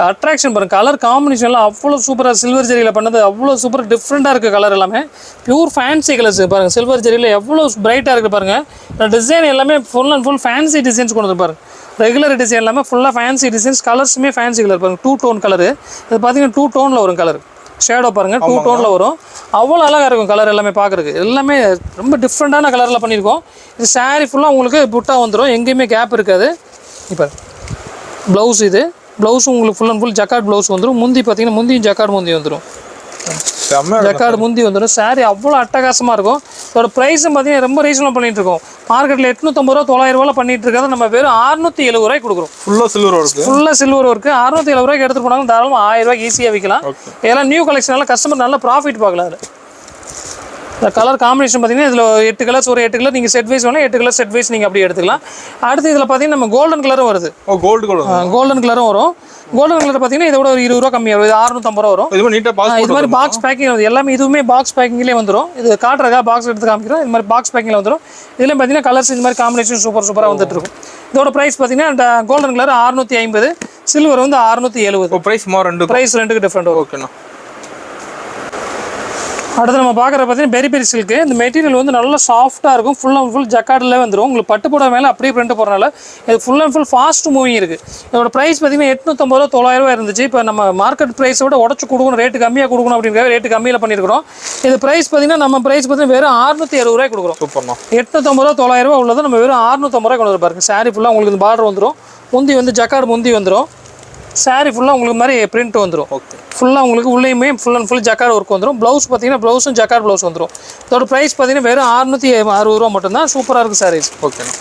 அட்ராக்ஷன் பாருங்கள், கலர் காம்பினேஷன்லாம் அவ்வளோ சூப்பராக சில்வர் ஜெரியில் பண்ணது அவ்வளோ சூப்பர் டிஃப்ரெண்ட்டாக இருக்குது. கலர் எல்லாமே பியூர் ஃபேன்சி கலர்ஸ் பாருங்கள். சில்வர் ஜெரியில் எவ்வளோ பிரைட்டாக இருக்குது பாருங்கள். இந்த டிசைன் எல்லாமே full and full fancy designs கொண்டு வந்து பாருங்கள். ரெகுலர் டிசைன் எல்லாமே ஃபுல்லாக ஃபேன்சி டிசைன்ஸ். கலர்ஸுமே ஃபேன்சி கலர் பாருங்கள். 2 டோன் கலரு. இது பார்த்தீங்கன்னா 2 டோனில் வரும் கலர். ஷேடோ பாருங்கள், 2 டோனில் வரும். அவ்வளோ அழகாக இருக்கும் கலர் எல்லாமே பார்க்குறதுக்கு. எல்லாமே ரொம்ப டிஃப்ரெண்ட்டான கலரில் பண்ணியிருக்கோம். இது சாரீ ஃபுல்லாக உங்களுக்கு புட்டா வந்துடும், எங்கேயுமே கேப் இருக்காது. இப்போ ப்ளவுஸ், இது ப்ளவுஸும் உங்களுக்கு full and full jacquard blouse வந்துடும். முந்தி பார்த்தீங்கன்னா முந்தியும் ஜக்கார்ட் முந்தி வந்துடும். ஜக்கார்டு முந்தி வந்துடும். சாரீ அவ்வளோ அட்டகாசமாக இருக்கும். இதோட ப்ரைஸும் பார்த்தீங்கன்னா ரொம்ப ரீசனபிள் பண்ணிட்டு இருக்கோம். மார்க்கெட்டில் 850 ரூபா 900 ரூபாயில் பண்ணிட்டு இருக்காது, நம்ம வெறும் 670 ரூபாய்க்கு கொடுக்குறோம். ஃபுல்லாக சில்வர் ஒர்க்கு 670 ரூபாய்க்கு எடுத்துகிட்டு போனாலும் தாராளமாக 1000 ரூபாய்க்கு ஈஸியாக விற்கலாம். இதெல்லாம் நியூ கலெக்ஷனால கஸ்டமர் நல்ல ப்ராஃபிட் பார்க்கலாம். அதில் இந்த கலர் காம்பினேஷன் பார்த்தீங்கன்னா இதில் 8 கலர்ஸ், ஒரு 8 கலர் நீங்கள் செட் வைஸ் வேணும், 8 கலர் செட் வைஸ் நீங்கள் அப்படி எடுத்துக்கலாம். அடுத்து இதில் பார்த்தீங்கன்னா நம்ம கோல்டன் கலரும் வருது. கோல்டன் கலரும் வரும். கோல்டன் கலர் பார்த்தீங்கன்னா இதோட ஒரு 20 ரூபா கம்மியாக வரும். 650 ரூபா வரும். இது மாதிரி பாக்ஸ் பேக்கிங் வருது. எல்லாமே இதுவுமே பாக்ஸ் பேக்கிங்லேயே வந்துடும். இது காட்டுறதா பாக்ஸ் எடுத்து காமிக்கிறோம். இது மாதிரி பாக்ஸ் பேக்கிங்கில் வந்துடும். இதில் பார்த்தீங்கன்னா கலர்ஸ் இந்த மாதிரி காம்பினேஷன் சூப்பராக வந்துட்டு இருக்கும். இதோட ப்ரைஸ் பார்த்தீங்கன்னா கோல்டன் கலர் 650, சில்வர் வந்து 670. ப்ரைஸ் ரெண்டுக்கு டிஃப்ரெண்ட் வரும். ஓகேண்ணா. அடுத்து நம்ம பார்க்குற பார்த்தீங்கன்னா பெரி பெரி சில்க்கு. இந்த மெட்டீரியல் வந்து நல்லா சாஃப்ட்டாக இருக்கும். ஃபுல் அண்ட் ஃபுல் ஜக்கார்டில் வந்துடும். உங்களுக்கு பட்டு போட மேலே அப்படியே பிரிண்ட் போடுறனால இது full and full fast moving இருக்குது. இதோட ப்ரைஸ் பார்த்தீங்கன்னா 850 ரூபா 900 ரூபா இருந்துச்சு. இப்போ நம்ம மார்க்கெட் ப்ரைஸை விட உடச்சு கொடுக்கணும், ரேட்டு கம்மியாக கொடுக்கணும் அப்படிங்கிற ரேட்டு கம்மியில் பண்ணியிருக்கிறோம். இது ப்ரைஸ் பார்த்தீங்கன்னா நம்ம ப்ரைஸ் பார்த்தீங்கன்னா வெறும் 670 ரூபாய் கொடுக்குறோம். 850 ரூபா 900 ரூபா உள்ளது நம்ம வெறும் 650 ரூபாய் கொண்டு பாருங்க. சாரீ ஃபுல்லாக உங்களுக்கு இந்த பார்டர் வந்துடும். முந்தி வந்து ஜக்கார்டு முந்தி வந்துடும். சாரீ ஃபுல்லாக உங்களுக்கு மாதிரி பிரிண்ட் வந்துடும். ஃபுல்லாக உங்களுக்கு உள்ளேயுமே full and full jacquard work வந்துடும். ப்ளவுஸ் பார்த்தீங்கன்னா ப்ளவுஸும் ஜக்கார்டு ப்ளவுஸ் வந்துடும். இதோட ப்ரைஸ் பார்த்தீங்கன்னா வெறும் 660 ரூபா மட்டும்தான். சூப்பராக இருக்குது சாரீஸ். ஓகேண்ணா.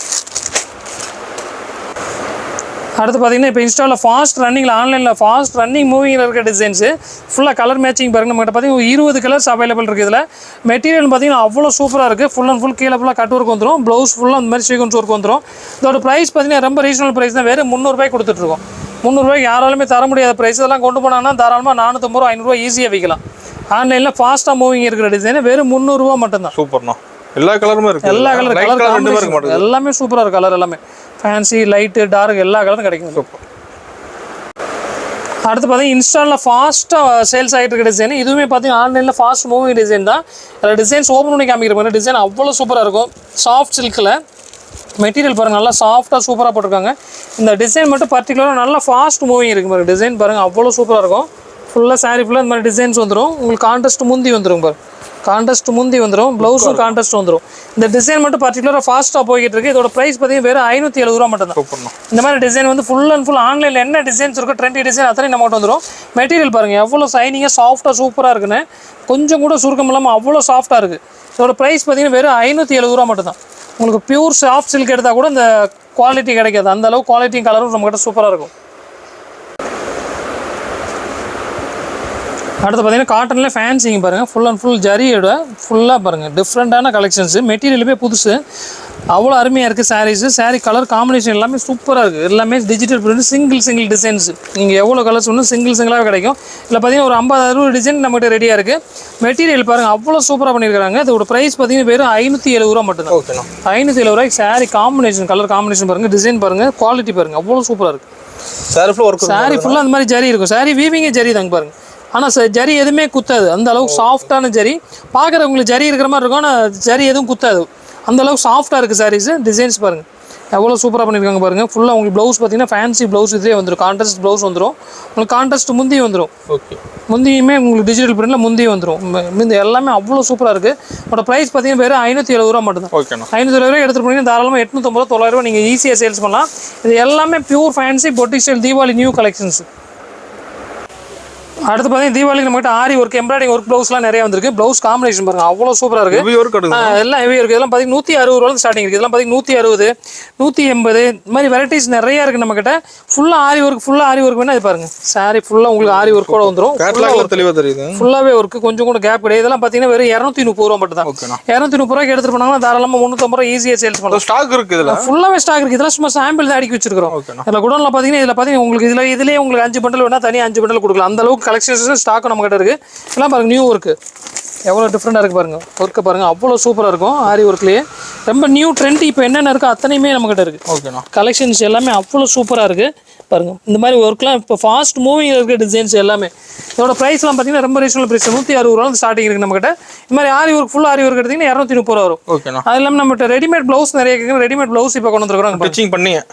அடுத்து பார்த்தீங்கன்னா இப்போ இன்ஸ்டாவில் ஃபாஸ்ட் ரன்னிங்கில், ஆன்லைனில் ஃபாஸ்ட் ரன்னிங் மூவிங்கில் இருக்க டிசைன்ஸு ஃபுல்லாக கலர் மேட்சிங் பாருங்கள். நம்மகிட்ட பார்த்தீங்கன்னா 20 கலர்ஸ் அவைலபிள் இருக்குது. இதில் மெட்டீரியல் பார்த்தீங்கன்னா அவ்வளோ சூப்பராக இருக்குது. ஃபுல் அண்ட் ஃபுல் கீழே ஃபுல்லாக கட் ஒர்க் வந்துடும். ப்ளவுஸ் ஃபுல்லாக அந்த மாதிரி சீக்வன்ஸ் ஒர்க் வந்துடும். இதோட ப்ரைஸ் பார்த்தீங்கன்னா ரொம்ப ரீசனபிள் ப்ரைஸ் தான். வெறும் 300 ரூபாய் கொடுத்துட்ருக்கோம். 300 ரூபாய்க்கு யாராலுமே தர முடியாத ப்ரைஸ். இதெல்லாம் கொண்டு போனாங்கன்னா தாராளமாக 450 ரூபா 500 ரூபா ஈஸியாக விற்கலாம். ஆன்லைனில் ஃபாஸ்ட்டாக மூவிங் இருக்கிற டிசைன் வெறும் 300 ரூபா மட்டும்தான். சூப்பர்ண்ணா. எல்லா கலருமே இருக்குது. எல்லா கலர் எல்லாமே சூப்பராக இருக்குது. கலர் எல்லாமே ஃபேன்சி, லைட்டு, டார்க் எல்லா கலரும் கிடைக்கும். சூப்பர். அடுத்து பார்த்தீங்கன்னா இன்ஸ்டாலில் ஃபாஸ்ட்டாக சேல்ஸ் ஆகிட்டு இருக்க டிசைன். இதுவுமே பார்த்தீங்கன்னா ஆன்லைனில் ஃபாஸ்ட் மூவிங் டிசைன் தான். அதில் டிசைன்ஸ் ஓப்பன் பண்ணி காமிக்கிற மாதிரி டிசைன் அவ்வளோ சூப்பராக இருக்கும். சாஃப்ட் சில்கில் மெட்டீரியல் பாருங்கள், நல்லா சாஃப்ட்டாக சூப்பராக போட்டிருக்காங்க. இந்த டிசைன் மட்டும் பர்டிகுலராக நல்லா ஃபாஸ்ட் மூவிங் இருக்குது பாருங்கள். டிசைன் பாருங்கள் அவ்வளோ சூப்பராக இருக்கும். ஃபுல்லாக சாரீ ஃபுல்லாக இந்த மாதிரி டிசைன்ஸ் வந்துடும். உங்களுக்கு கான்ட்ராஸ்ட் முந்தி வந்துடும் பாருங்கள். கான்ட்ராஸ்ட் முந்தி வந்துடும். ப்ளவுஸும் கான்ட்ராஸ்ட் வந்துடும். இந்த டிசைன் மட்டும் பர்டிகுலராக ஃபாஸ்ட்டாக போய்கிட்டு இருக்குது. இதோட ப்ரைஸ் பார்த்தீங்கன்னா வெறும் 570 ரூபா மட்டும் தான். இந்த மாதிரி டிசைன் வந்து ஃபுல் அண்ட் ஃபுல் ஆன்லைனில் என்ன டிசைன்ஸ் இருக்கோ ட்ரெண்டி டிசைன் அத்தனை நம்மகிட்ட வந்துடும். மெட்டீரியல் பாருங்கள் எவ்வளோ சைனிங்காக சாஃப்ட்டாக சூப்பராக இருக்குன்னு. கொஞ்சம் கூட சுருக்கம் இல்லாமல் அவ்வளோ சாஃப்ட்டாக இருக்குது. இதோட ப்ரைஸ் பார்த்தீங்கன்னா வெறும் 570 ரூபா மட்டும் தான். உங்களுக்கு பியூர் சாஃப்ட் சில்க் எடுத்தால் கூட இந்த குவாலிட்டி கிடைக்காது. அந்த அளவு குவாலிட்டியும் கலரும் நம்மகிட்ட சூப்பராக இருக்கும். அடுத்து பார்த்தீங்கன்னா காட்டனில் ஃபேன்சிங் பாருங்கள். ஃபுல் அண்ட் ஃபுல் ஜரியோட ஃபுல்லாக பாருங்கள் டிஃப்ரெண்ட்டான கலெக்ஷன்ஸு. மெட்டீரியலுமே புதுசு, அவ்வளோ அருமையாக இருக்குது சாரீஸு. சாரீ கலர் காம்பினேஷன் எல்லாமே சூப்பராக இருக்குது. எல்லாமே டிஜிட்டல் பிரிண்ட், சிங்கிள் டிசைன்ஸ். நீங்கள் எவ்வளோ கலர்ஸ் ஒன்று சிங்கிளாக கிடைக்கும். இதில் பார்த்தீங்கன்னா ஒரு 50-60 டிசைன் நம்மகிட்ட ரெடியாக இருக்குது. மெட்டீரியல் பாருங்கள் அவ்வளோ சூப்பராக பண்ணியிருக்காங்க. இதோட ப்ரைஸ் பார்த்தீங்கன்னா வெறும் 570 ரூபா மட்டும் தான். 570 ரூபாய்க்கு சாரீ காம்பினேஷன், கலர் காம்பினேஷன் பாருங்கள், டிசைன் பாருங்கள், குவாலிட்டி பாருங்கள் அவ்வளோ சூப்பராக இருக்குது. சாரீ ஃபுல்லாக அந்த மாதிரி ஜரி இருக்கும். சாரீ வீவிங்கே ஜரி தாங்க பாருங்கள். ஆனால் ஜரி எதுவுமே குத்தாது. அந்த அளவுக்கு சாஃப்டான ஜரி. பார்க்குறவங்களுக்கு ஜரி இருக்கிற மாதிரி இருக்கும், ஆனால் ஜரி எதுவும் குத்தாது. அந்த அளவுக்கு சாஃப்டாக இருக்குது சாரீஸு. டிசைன்ஸ் பாருங்கள் எவ்வளோ சூப்பராக பண்ணியிருக்காங்க பாருங்கள். ஃபுல்லாக உங்களுக்கு ப்ளவுஸ் பார்த்தீங்கன்னா ஃபேன்சி ப்ளவுஸ் இதே வந்துடும், கான்ட்ராஸ்ட் ப்ளவுஸ் வந்துடும். உங்களுக்கு கான்ட்ராஸ்ட் முந்தி வந்துடும். ஓகே, முந்தியுமே உங்களுக்கு டிஜிட்டல் பிரிண்டில் முந்தி வந்துடும். இந்த எல்லாமே அவ்வளோ சூப்பராக இருக்குது. உங்களோட ப்ரைஸ் பார்த்தீங்கன்னா வெறும் 570 ரூபா மட்டும் தான். ஓகேண்ணா. 570 ரூபா எடுத்துகிட்டு போனீங்கன்னா தாராளமாக 850 900 நீங்கள் ஈஸியாக சேல்ஸ் பண்ணலாம். இது எல்லாமே pure fancy boutique style Deepavali new collections. அடுத்து பார்த்தீங்கன்னா தீபாவளிக்கு நம்மகிட்ட ஆரி ஒர்க் எம்ப்ராய்டிங் ஒர்க் ப்ளவுஸ்லாம் நிறைய வந்திருக்கு. ப்ளவுஸ் காம்பினேஷன் பாருங்க அவ்வளோ சூப்பராக இருக்குது. எல்லாம் ஹெவி இருக்குது. இதெல்லாம் பார்த்தீங்கன்னா 160 ரூபா ஸ்டார்டிங் இருக்குது. இதெல்லாம் பார்த்தீங்கன்னா 160 180 இந்த மாதிரி வெரைட்டிஸ் நிறைய இருக்குது நம்மகிட்ட. ஃபுல்லாக ஆரி ஒர்க் வேணா இது பாருங்க. சாரி ஃபுல்லாக உங்களுக்கு ஆரி ஒர்க்கோட வந்துடும். தெளிவாக தெரியுது. ஃபுல்லாகவே ஒர்க்கு, கொஞ்சம் கூட கேப் கிடையாது. இதெல்லாம் பார்த்தீங்கன்னா வெறும் 230 ரூபா மட்டும் தான். 230 ரூபாய்க்கு எடுத்துட்டு போனாங்கன்னா தாராளமாக 350 ரூபா ஈஸியாக சேல்ஸ் பண்ணலாம். ஸ்டாக் இருக்குது. இதில் ஃபுல்லாகவே ஸ்டாக் இருக்குது. இதெல்லாம் சும்மா சாம்பிள் தான் அடுக்கி வச்சிருக்கிறோம். இதில் குடோனில் பார்த்தீங்கன்னா உங்களுக்கு இதுலேயே உங்களுக்கு 5 பண்டல் வேணா தனியாக 5 பண்டல் கொடுக்கலாம். அந்த அளவுக்கு கலெக்ஷன்ஸ் ஸ்டாக் நம்ம கிட்ட இருக்கு. எல்லாம் பாருங்க நியூ ஒர்க்கு எவ்வளோ டிஃப்ரெண்டாக இருக்குது பாருங்க. ஒர்க்கு பாருங்க அவ்வளோ சூப்பராக இருக்கும். ஆரி ஒர்க்லேயே ரொம்ப நியூ ட்ரெண்ட் இப்போ என்னென்ன இருக்கோ அத்தனையுமே நம்ம கிட்ட இருக்குது. ஓகேண்ணா. கலெக்ஷன்ஸ் எல்லாமே அவ்வளோ சூப்பராக இருக்குது பாருங்க. இந்த மாதிரி ஒர்க்லாம் இப்போ ஃபாஸ்ட் மூவிங் இருக்க டிசைன்ஸ் எல்லாமே. இதோட ப்ரைஸ்லாம் பார்த்தீங்கன்னா ரொம்ப ரீசனபிள் ப்ரைஸ் 160 ரூபா ஸ்டார்டிங் இருக்குது நம்மகிட்ட. இந்த மாதிரி ஆரி ஒர்க் ஃபுல் ஆரி ஒர்க் எடுத்தீங்கன்னா 230 ரூபா வரும். ஓகேண்ணா. அது இல்லாமல் நம்மகிட்ட ரெடிமேட் ப்ளவுஸ் நிறைய இருக்குது. ரெடிமேட் ப்ளவுஸ் இப்போ கொண்டு வந்துருக்காங்க.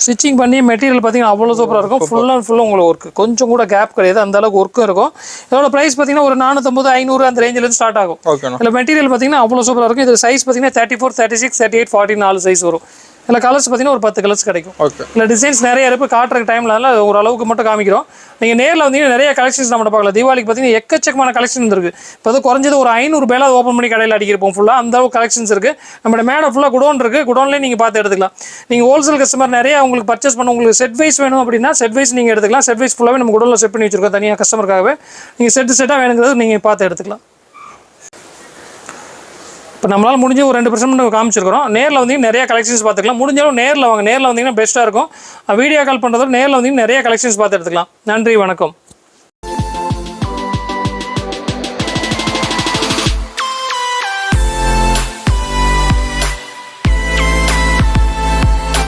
ஸ்டிச்சிங் பண்ணி மெட்டீரியல் பார்த்தீங்கன்னா அவ்வளோ சூப்பராக இருக்கும். ஃபுல் அண்ட் ஃபுல்லாக உங்களுக்கு ஒர்க் கொஞ்சம் கூட கேப் கிடையாது. அந்த அளவுக்கு ஒர்க்கும் இருக்கும். இதோட ப்ரைஸ் பார்த்தீங்கன்னா ஒரு 450 500 அந்த ரேஞ்சிலேருந்து ஸ்டார்ட் ஆகும். இல்லை மெட்டீரியல் பார்த்தீங்கன்னா அவ்வளோ சூப்பராக இருக்கும். இது சைஸ் பார்த்தீங்கன்னா 34 36 38 40 4 சைஸ் வரும். இல்லை கலர்ஸ் பார்த்தீங்கன்னா ஒரு 10 கலர்ஸ் கிடைக்கும். இல்லை டிசைன்ஸ் நிறைய இருக்குது. காட்டுற டைம்ல ஒரு அளவுக்கு மட்டும் காமிக்கிறோம். நீங்கள் நேரில் வந்தீங்கன்னா நிறைய கலெக்ஷன்ஸ் நம்ம பார்க்கலாம். தீபாவளிக்கு பார்த்தீங்கன்னா எக்கச்சக்கமான கலெக்ஷன் இருக்குது. இப்போ அது குறைஞ்சது ஒரு 500 பேலாவது ஓப்பன் பண்ணி கடையில் அடிக்கிறப்போம். ஃபுல்லாக அந்த அளவுக்கு கலெக்ஷன்ஸ் இருக்குது. நம்மளோட மேடம் ஃபுல்லாக குடோன் இருக்குது. குடோன்லேயே நீங்கள் பார்த்து எடுத்துக்கலாம். நீங்கள் ஹோல்சேல் கஸ்டமர் நிறைய உங்களுக்கு பர்ச்சேஸ் பண்ண உங்களுக்கு செட் வைஸ் வேணும் அப்படின்னா செட் வைஸ் நீங்கள் எடுத்துக்கலாம். செட் வைஸ் ஃபுல்லாகவே நம்ம குடோனில் செட் பண்ணி வச்சிருக்கோம் தனியாக கஸ்டமருக்காகவே. நீங்கள் செட்டாக வேணுங்கிறது நீங்கள் பார்த்து எடுத்துக்கலாம். இப்போ நம்மளால் முடிஞ்ச ஒரு 2% காமிச்சிருக்கிறோம். நேரில் வந்தீங்கன்னா நிறைய கலெக்ஷன்ஸ் பார்த்துக்கலாம். முடிஞ்சாலும் நேரில் வாங்க. நேரில் வந்தீங்கன்னா பெஸ்ட்டாக இருக்கும். வீடியோ கால் பண்ணுறதோட நேரில் வந்தீங்கன்னா நிறைய கலெக்ஷன்ஸ் பார்த்து எடுத்துக்கலாம். நன்றி, வணக்கம்.